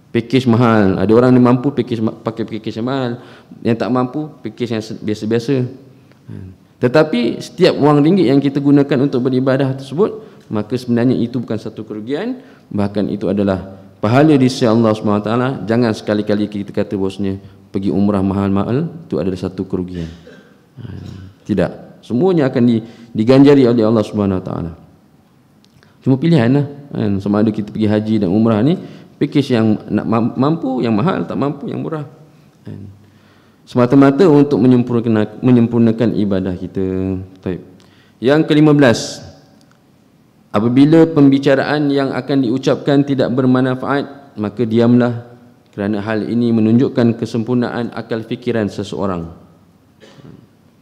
Package mahal, ada orang yang mampu pakai package yang mahal, yang tak mampu package yang biasa-biasa. Tetapi setiap wang ringgit yang kita gunakan untuk beribadah tersebut, maka sebenarnya itu bukan satu kerugian, bahkan itu adalah pahala di sisi Allah SWT. Jangan sekali-kali kita kata bosnya pergi umrah mahal-mahal itu adalah satu kerugian. Tidak, semuanya akan diganjari oleh Allah SWT. Cuma pilihan lah, sama ada kita pergi haji dan umrah ni, package yang nak mampu yang mahal, tak mampu yang murah, semata-mata untuk menyempurnakan ibadah kita. Yang ke-15, apabila pembicaraan yang akan diucapkan tidak bermanfaat, maka diamlah, kerana hal ini menunjukkan kesempurnaan akal fikiran seseorang.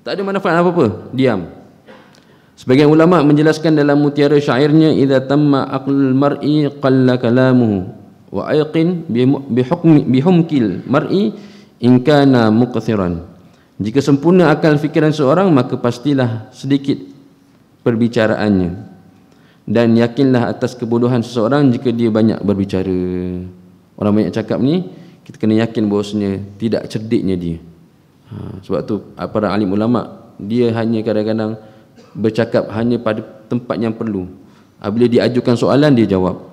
Tak ada manfaat apa-apa, diam. Sebagian ulama menjelaskan dalam mutiara syairnya, idza tamma aqlul mar'i qalla kalamuhu wa ayqin bihumkil mar'i in kana muqthiran. Jika sempurna akal fikiran seorang, maka pastilah sedikit perbicaraannya, dan yakinlah atas kebodohan seseorang jika dia banyak berbicara. Orang banyak cakap ni, kita kena yakin bahawasanya tidak cerdiknya dia. Sebab tu para alim ulama, dia hanya kadang-kadang bercakap hanya pada tempat yang perlu. Apabila diajukan soalan, dia jawab.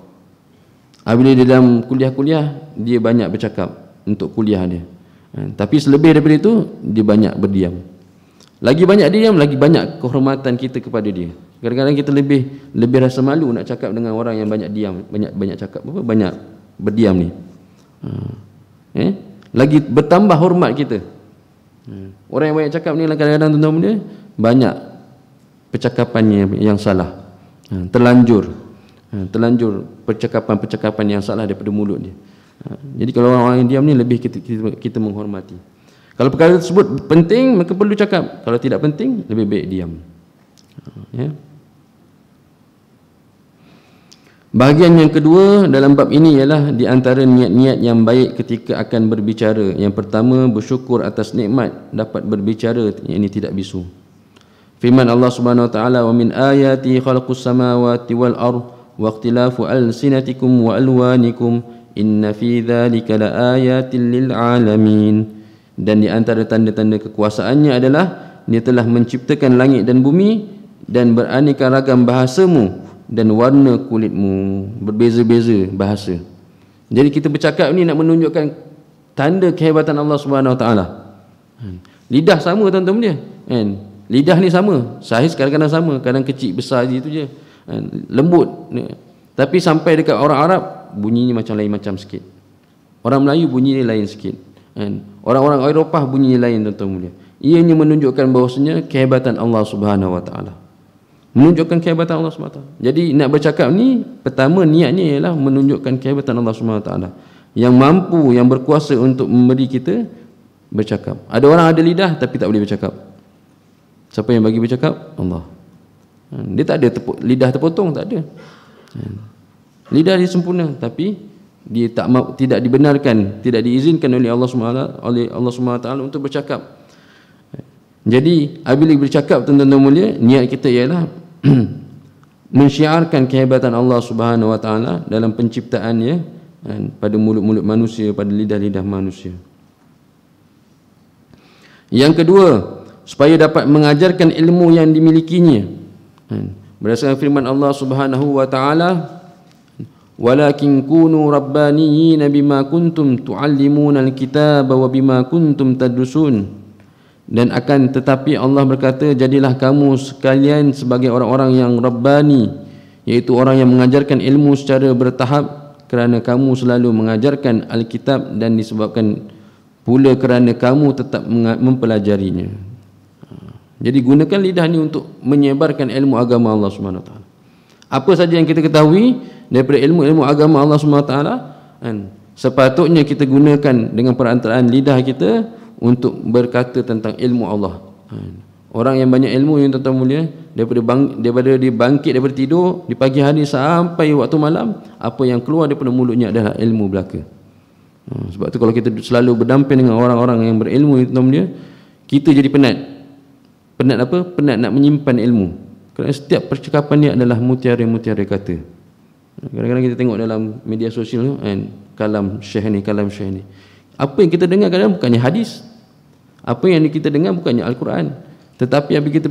Apabila dia dalam kuliah-kuliah, dia banyak bercakap untuk kuliah dia. Tapi selebih daripada itu, dia banyak berdiam. Lagi banyak diam, lagi banyak kehormatan kita kepada dia. Kadang-kadang kita lebih rasa malu nak cakap dengan orang yang banyak diam, banyak cakap, banyak berdiam ni. Lagi bertambah hormat kita. Orang yang banyak cakap ni kadang-kadang tuan-tuan dia banyak percakapannya yang salah, terlanjur percakapan yang salah daripada mulut dia. Jadi kalau orang yang diam ni lebih kita menghormati. Kalau perkara tersebut penting, maka perlu cakap. Kalau tidak penting, lebih baik diam. Bahagian yang kedua dalam bab ini ialah di antara niat-niat yang baik ketika akan berbicara. Yang pertama, bersyukur atas nikmat dapat berbicara, ini tidak bisu. Firman Allah Subhanahu wa taala, "Wa min ayati khalaqus samawati wal ardh wa ikhtilafu alsinatikum wa alwanikum inna fi dzalika laayatin lil alamin." Dan di antara tanda-tanda kekuasaannya adalah dia telah menciptakan langit dan bumi dan beraneka ragam bahasamu dan warna kulitmu, berbeza-beza bahasa. Jadi kita bercakap ni nak menunjukkan tanda kehebatan Allah Subhanahu Wa Taala. Lidah sama tuan-tuan dia, kan? Lidah ni sama, saiz kadang-kadang sama, kadang kecil besar gitu je, kan? Lembut. Tapi sampai dekat orang Arab bunyinya macam lain macam sikit. Orang Melayu bunyinya lain sikit, kan? Orang-orang Eropah bunyinya lain tuan-tuan dia. Ianya menunjukkan bahawasanya kehebatan Allah Subhanahu Wa Taala. Menunjukkan kehebatan Allah Subhanahu Wa Taala. Jadi nak bercakap ni pertama niatnya ialah menunjukkan kehebatan Allah Subhanahu Wa Taala yang mampu, yang berkuasa untuk memberi kita bercakap. Ada orang ada lidah tapi tak boleh bercakap. Siapa yang bagi bercakap? Allah. Dia tak ada lidah terpotong, tak ada. Lidah dia sempurna tapi dia tidak dibenarkan, tidak diizinkan oleh Allah SWT untuk bercakap. Jadi apabila bercakap tuan-tuan mulia, niat kita ialah mensyiarkan kehebatan Allah Subhanahu Wa Taala dalam penciptaannya, pada mulut-mulut manusia, pada lidah-lidah manusia. Yang kedua, supaya dapat mengajarkan ilmu yang dimilikinya. Berdasarkan firman Allah Subhanahu Wa Taala, walakin kunu rabbaniyina bima kuntum tuallimuna alkitaba wa bima kuntum tadrusun. Dan akan tetapi Allah berkata, jadilah kamu sekalian sebagai orang-orang yang rabbani, iaitu orang yang mengajarkan ilmu secara bertahap, kerana kamu selalu mengajarkan alkitab, dan disebabkan pula kerana kamu tetap mempelajarinya. Jadi gunakan lidah ni untuk menyebarkan ilmu agama Allah Subhanahu Wa Taala. Apa saja yang kita ketahui daripada ilmu-ilmu agama Allah Subhanahu Wa Taala, sepatutnya kita gunakan dengan perantaraan lidah kita untuk berkata tentang ilmu Allah. Orang yang banyak ilmu yang tuan-tuan mulia, daripada dia bangkit daripada tidur di pagi hari sampai waktu malam, apa yang keluar daripada mulutnya adalah ilmu belaka. Sebab tu kalau kita selalu berdamping dengan orang-orang yang berilmu, tuan-tuan mulia, kita jadi penat. Penat apa? Penat nak menyimpan ilmu. Kerana setiap percakapan dia adalah mutiara-mutiara kata. Kadang-kadang kita tengok dalam media sosial tu, kalam syekh ni, kalam syekh ni. Apa yang kita dengar kadang bukannya hadis. Apa yang kita dengar bukannya Al-Quran. Tetapi apabila kita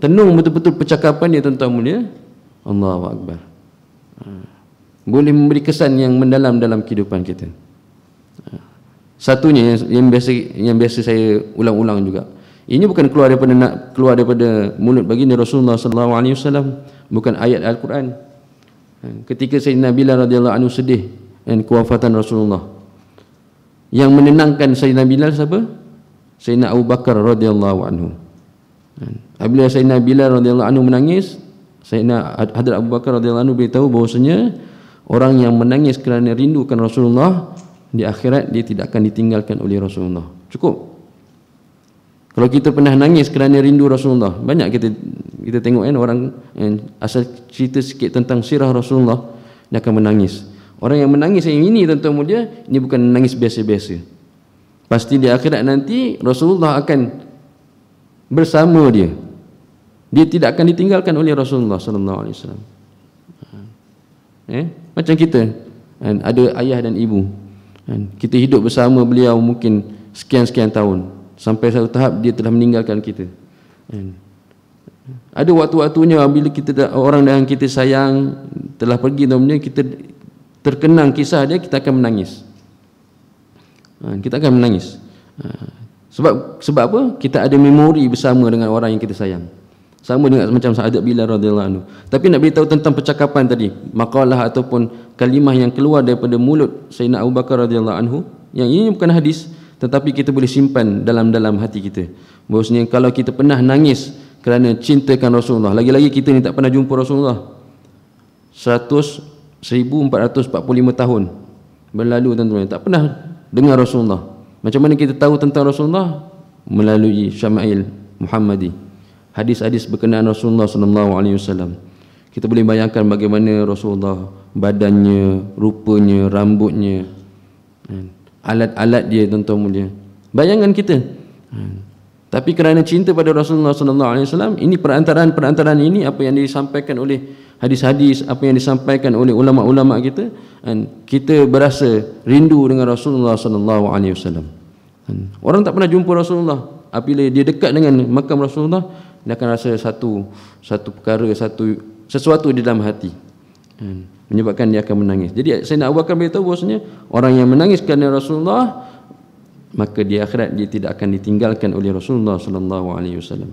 tenung betul-betul percakapan dia, tuan-tuan mulia, Allahu Akbar, boleh memberi kesan yang mendalam dalam kehidupan kita. Satunya yang biasa saya ulang-ulang juga. Ini bukan keluar daripada mulut baginda Rasulullah sallallahu alaihi wasallam, bukan ayat Al-Quran. Ketika Sayyidina Bilal radhiyallahu anhu sedih dan kewafatan Rasulullah, yang menenangkan Sayyidina Bilal siapa? Sayyidina Abu Bakar radhiyallahu anhu. Apabila Sayyidina Bilal radhiyallahu anhu menangis, Sayyidina Hadrat Abu Bakar radhiyallahu anhu beritahu bahawasanya orang yang menangis kerana rindukan Rasulullah, di akhirat dia tidak akan ditinggalkan oleh Rasulullah. Cukup. Kalau kita pernah nangis kerana rindu Rasulullah, banyak kita tengok orang asal cerita sikit tentang sirah Rasulullah, dia akan menangis. Orang yang menangis yang ini, tuan-tuan mulia, ini bukan menangis biasa-biasa. Pasti di akhirat nanti Rasulullah akan bersama dia. Dia tidak akan ditinggalkan oleh Rasulullah sallallahu alaihi wasallam. Macam kita, ada ayah dan ibu, kita hidup bersama beliau mungkin sekian-sekian tahun, sampai satu tahap dia telah meninggalkan kita. Ada waktu-waktunya bila orang yang kita sayang telah pergi, kita terkenang kisah dia, kita akan menangis. Kita akan menangis. Sebab apa? Kita ada memori bersama dengan orang yang kita sayang. Sama dengan macam Sa'ad Bilal radhiyallahu anhu. Tapi nak beritahu tentang percakapan tadi, makalah ataupun kalimah yang keluar daripada mulut Sayyidina Abu Bakar radhiyallahu anhu, yang ini bukan hadis, tetapi kita boleh simpan dalam hati kita. Bahawasanya kalau kita pernah nangis kerana cintakan Rasulullah, lagi-lagi kita ni tak pernah jumpa Rasulullah, 1445 tahun berlalu, tuan-tuan, tak pernah dengar Rasulullah. Macam mana kita tahu tentang Rasulullah? Melalui Syama'il Muhammadi, hadis-hadis berkenaan Rasulullah sallallahu alaihi wasallam. Kita boleh bayangkan bagaimana Rasulullah, badannya, rupanya, rambutnya, alat-alat dia, tuan-tuan mulia. Bayangan kita. Tapi kerana cinta pada Rasulullah sallallahu alaihi wasallam, ini perantaraan ini, apa yang disampaikan oleh hadis-hadis, apa yang disampaikan oleh ulama-ulama kita, kita berasa rindu dengan Rasulullah sallallahu alaihi wasallam. Orang tak pernah jumpa Rasulullah, apabila dia dekat dengan makam Rasulullah, dia akan rasa satu perkara, sesuatu di dalam hati, menyebabkan dia akan menangis. Jadi Sayyidina Abu Bakar beritahu bahwasanya orang yang menangis kerana Rasulullah, maka di akhirat dia tidak akan ditinggalkan oleh Rasulullah sallallahu alaihi wasallam.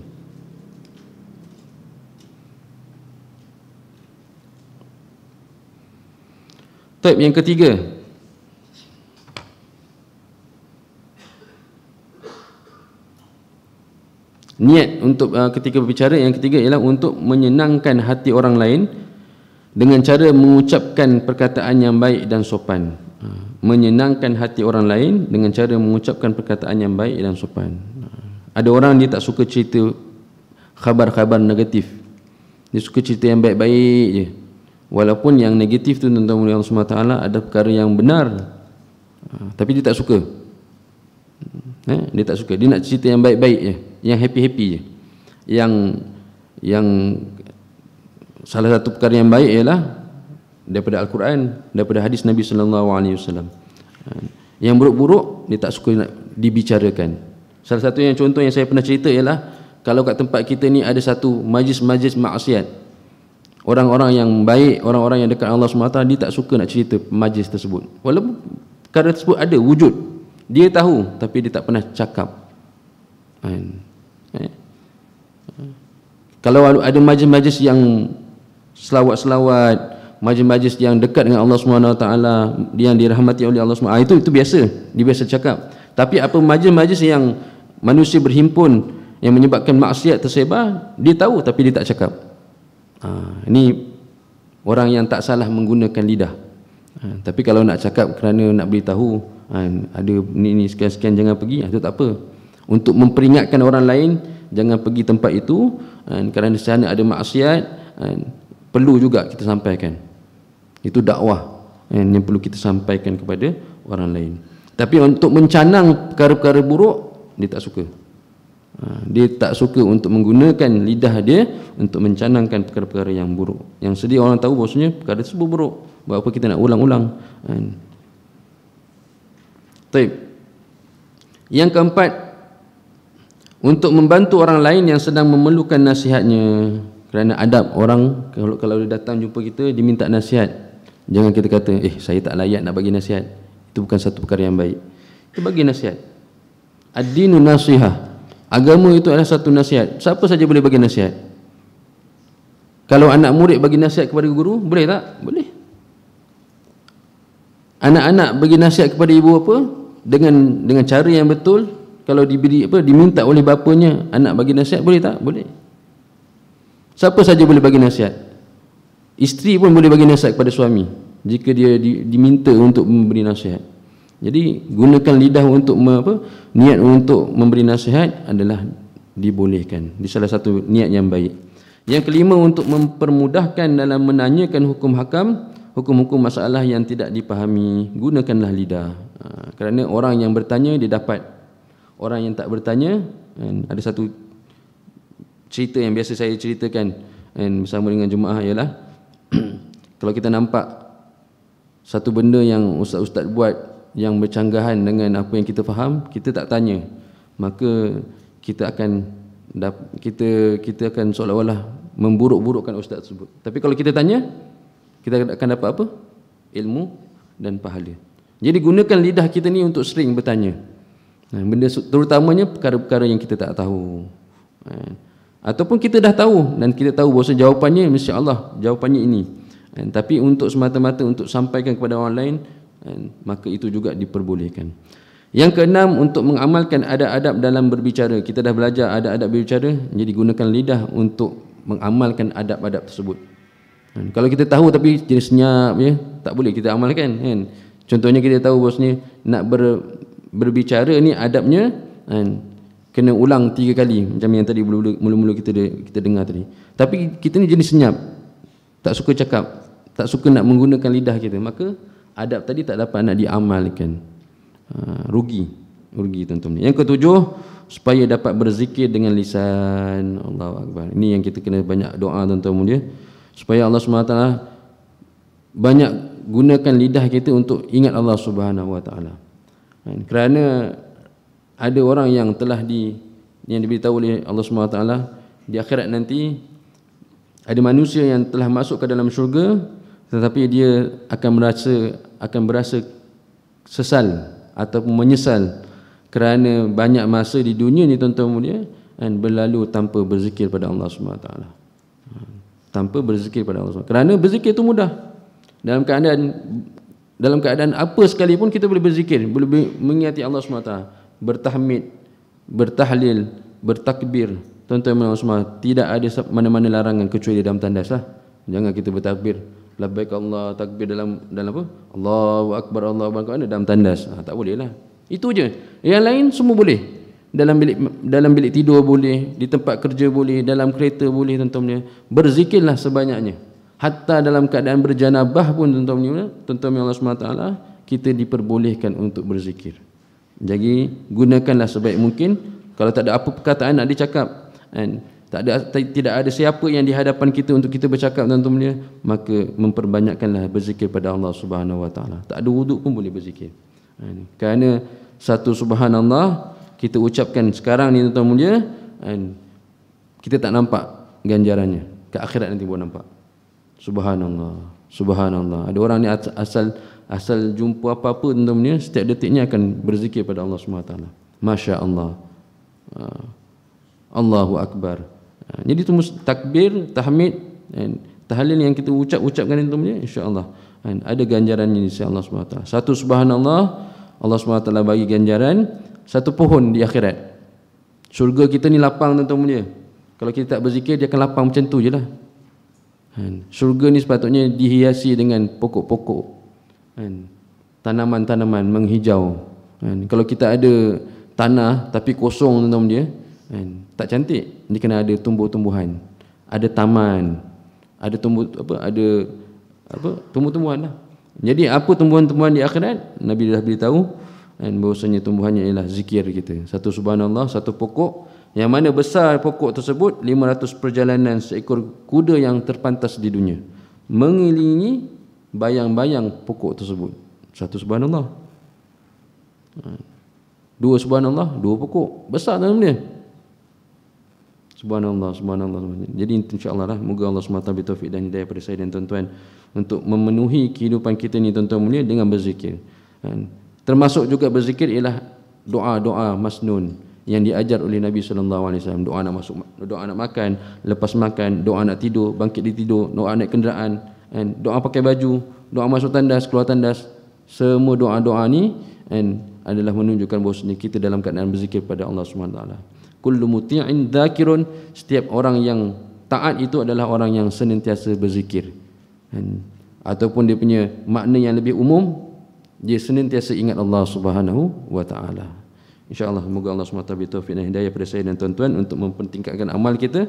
Baik, yang ketiga, niat untuk ketika berbicara, yang ketiga ialah untuk menyenangkan hati orang lain dengan cara mengucapkan perkataan yang baik dan sopan. Menyenangkan hati orang lain dengan cara mengucapkan perkataan yang baik dan sopan. Ada orang dia tak suka cerita khabar-khabar negatif. Dia suka cerita yang baik-baik je. Walaupun yang negatif tu tentang Allah SWT ada perkara yang benar, tapi dia tak suka. Dia tak suka. Dia nak cerita yang baik-baik je, yang happy-happy je. Yang salah satu perkara yang baik ialah daripada Al-Quran, daripada hadis Nabi sallallahu alaihi wasallam. Yang buruk-buruk dia tak suka nak dibicarakan. Salah satu yang contoh yang saya pernah cerita ialah kalau kat tempat kita ni ada satu majlis-majlis maksiat. Orang-orang yang baik, orang-orang yang dekat Allah SWT, dia tak suka nak cerita majlis tersebut. Walaupun perkara tersebut ada wujud, dia tahu, tapi dia tak pernah cakap. Kalau ada majlis-majlis yang selawat-selawat, majlis-majlis yang dekat dengan Allah SWT, yang dirahmati oleh Allah SWT, itu biasa, dia biasa cakap. Tapi apa majlis-majlis yang manusia berhimpun yang menyebabkan maksiat tersebar, dia tahu tapi dia tak cakap. Ini orang yang tak salah menggunakan lidah. Tapi kalau nak cakap kerana nak beritahu, ada ni sekian-sekian jangan pergi, itu tak apa. Untuk memperingatkan orang lain jangan pergi tempat itu, kerana di sana ada maksiat, perlu juga kita sampaikan. Itu dakwah yang perlu kita sampaikan kepada orang lain. Tapi untuk mencanang perkara-perkara buruk, dia tak suka. Dia tak suka untuk menggunakan lidah dia untuk mencanangkan perkara-perkara yang buruk, yang sedia orang tahu bahawasanya perkara tersebut buruk. Buat apa kita nak ulang-ulang? Baik. Yang keempat, untuk membantu orang lain yang sedang memerlukan nasihatnya. Kerana adab orang, kalau dia datang jumpa kita, dia minta nasihat, jangan kita kata, saya tak layak nak bagi nasihat. Itu bukan satu perkara yang baik. Kita bagi nasihat. Ad-dinu nasihah. Agama itu adalah satu nasihat. Siapa saja boleh bagi nasihat. Kalau anak murid bagi nasihat kepada guru, boleh tak? Boleh. Anak-anak bagi nasihat kepada ibu bapa dengan cara yang betul, kalau diminta oleh bapanya, anak bagi nasihat, boleh tak? Boleh. Siapa saja boleh bagi nasihat. Isteri pun boleh bagi nasihat kepada suami jika dia diminta untuk memberi nasihat. Jadi gunakan lidah untuk niat untuk memberi nasihat adalah dibolehkan. Di salah satu niat yang baik. Yang kelima, untuk mempermudahkan dalam menanyakan hukum hakam, hukum-hukum masalah yang tidak dipahami, gunakanlah lidah. Kerana orang yang bertanya dia dapat. Orang yang tak bertanya, ada satu cerita yang biasa saya ceritakan bersama dengan jemaah ialah kalau kita nampak satu benda yang ustaz-ustaz buat yang bercanggahan dengan apa yang kita faham, kita tak tanya, maka kita akan seolah-olah memburuk-burukkan ustaz tersebut. Tapi kalau kita tanya, kita akan dapat apa? Ilmu dan pahala. Jadi gunakan lidah kita ni untuk sering bertanya. Benda terutamanya perkara-perkara yang kita tak tahu. Ataupun kita dah tahu dan kita tahu bahawa jawapannya insya-Allah jawapannya ini. Tapi untuk semata-mata untuk sampaikan kepada orang lain, maka itu juga diperbolehkan. Yang keenam, untuk mengamalkan adab-adab dalam berbicara. Kita dah belajar adab-adab berbicara, jadi gunakan lidah untuk mengamalkan adab-adab tersebut. Kalau kita tahu tapi jadi senyap ya, tak boleh kita amalkan kan. Contohnya kita tahu bahawasanya nak berbicara ni adabnya kena ulang 3 kali macam yang tadi mula-mula kita dengar tadi. Tapi kita ni jadi senyap, tak suka cakap, tak suka nak menggunakan lidah kita, maka adab tadi tak dapat nak diamalkan. Rugi tuan-tuan. Yang ketujuh, supaya dapat berzikir dengan lisan. Allahu Akbar. Ini yang kita kena banyak doa tuan-tuan mulia, supaya Allah SWT banyak gunakan lidah kita untuk ingat Allah Subhanahu Wa Taala. Kerana ada orang yang telah yang diberitahu oleh Allah SWT di akhirat nanti, ada manusia yang telah masuk ke dalam syurga, tetapi dia akan berasa sesal ataupun menyesal kerana banyak masa di dunia ni tuan-tuan mulia berlalu tanpa berzikir pada Allah SWT. Tanpa berzikir pada Allah SWT. Kerana berzikir itu mudah. Dalam keadaan apa sekalipun kita boleh berzikir, boleh mengingati Allah SWT, bertahmid, bertahlil, bertakbir. Tuan-tuan semua, tidak ada mana-mana larangan kecuali dalam tandas lah. Jangan kita bertakbir labbaik Allah, takbir dalam apa? Allahu akbar, Allahu akbar dalam tandas. Tak boleh lah. Itu je. Yang lain semua boleh. Dalam bilik tidur boleh, di tempat kerja boleh, dalam kereta boleh tuan-tuan. Berzikirlah sebanyaknya. Hatta dalam keadaan berjanabah pun tuan-tuan Allah SWT, kita diperbolehkan untuk berzikir. Jadi gunakanlah sebaik mungkin. Kalau tak ada apa perkataan nak dicakap, tidak ada siapa yang di hadapan kita untuk kita bercakap tuan-tuan, maka memperbanyakkanlah berzikir pada Allah Subhanahu Wa Taala. Tak ada wuduk pun boleh berzikir. Kerana satu subhanallah kita ucapkan sekarang ni tuan-tuan mulia, kita tak nampak ganjarannya. Ke akhirat nanti baru nampak. Subhanallah, subhanallah. Ada orang ni asal jumpa apa-apa tuan-tuan mulia, setiap detiknya akan berzikir pada Allah Subhanahu Wa Taala. Masya-Allah. Allahu akbar. Jadi itu takbir, tahmid, tahlil yang kita ucapkan itu tuan-tuan mulia, insya-Allah ada ganjarannya di sisi Allah Subhanahu Wa Taala. Satu subhanallah, Allah Subhanahu Wa Taala bagi ganjaran satu pohon di akhirat. Syurga kita ni lapang tuan-tuan mulia. Kalau kita tak berzikir, dia akan lapang macam tu je lah. Syurga ni sepatutnya dihiasi dengan pokok-pokok, tanaman-tanaman menghijau. Kalau kita ada tanah tapi kosong tuan-tuan dia, tak cantik. Dia kena ada tumbuh-tumbuhan, ada taman, ada tumbuh-tumbuhan lah. Jadi apa tumbuhan-tumbuhan di akhirat? Nabi dah beritahu bahawasanya tumbuhannya ialah zikir kita. Satu subhanallah, satu pokok yang mana besar pokok tersebut 500 perjalanan seekor kuda yang terpantas di dunia, mengelilingi bayang-bayang pokok tersebut. Satu subhanallah, dua subhanallah, dua pokok besar dalam dia. Subhanallah, subhanallah. Jadi insya-Allah lah, moga Allah SWT bertaufik dan hidayah pada saya dan tuan-tuan untuk memenuhi kehidupan kita ni tuan-tuan mulia dengan berzikir. Termasuk juga berzikir ialah doa-doa masnun yang diajar oleh Nabi SAW. Doa nak masuk, doa nak makan, lepas makan, doa nak tidur, bangkit di tidur, doa naik kenderaan, doa pakai baju, doa masuk tandas, keluar tandas. Semua doa-doa ni adalah menunjukkan bahawasanya kita dalam keadaan berzikir pada Allah SWT. Kullu muti'in dzakirun, setiap orang yang taat itu adalah orang yang senantiasa berzikir. Ataupun dia punya makna yang lebih umum, dia senantiasa ingat Allah Subhanahu Wa Taala. InsyaAllah semoga Allah SWT bertaufik dan hidayah pada saya dan tuan-tuan untuk mempentingkan amal kita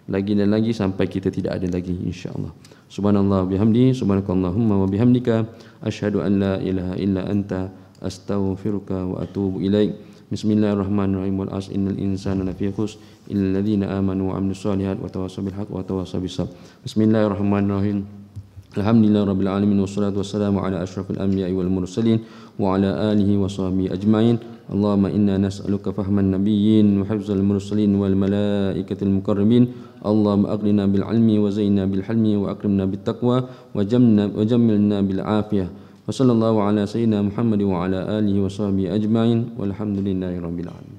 lagi dan lagi sampai kita tidak ada lagi, insyaAllah. Subhanallah bihamdi, subhanakallahumma wa bihamdika, asyhadu an la ilaha illa anta, astaghfiruka wa atubu ilaik. Bismillahirrahmanirrahim. Wal asr innal insana lafi khusr illal ladzina amanu wa amilus solihat wa tawassaw bil haqq wa tawassaw bis sabr. Bismillahirrahmanirrahim. Alhamdulillahirabbil alamin wassalatu wassalamu ala asyrafil anbiya'i wal mursalin wa ala alihi wa sahbihi ajmain. Allahumma inna nas'aluka fahman nabiyyin wa hifzal mursalin wal malaikatil mukarramin. Allahumma aghnina bil ilmi wa zayyinna bil hilmi wa akrimna bit taqwa wa jammilna bil afiyah. Wa sallallahu ala sayyidina Muhammad wa ala alihi wa sahbihi ajmain. Walhamdulillahi rabbil alamin.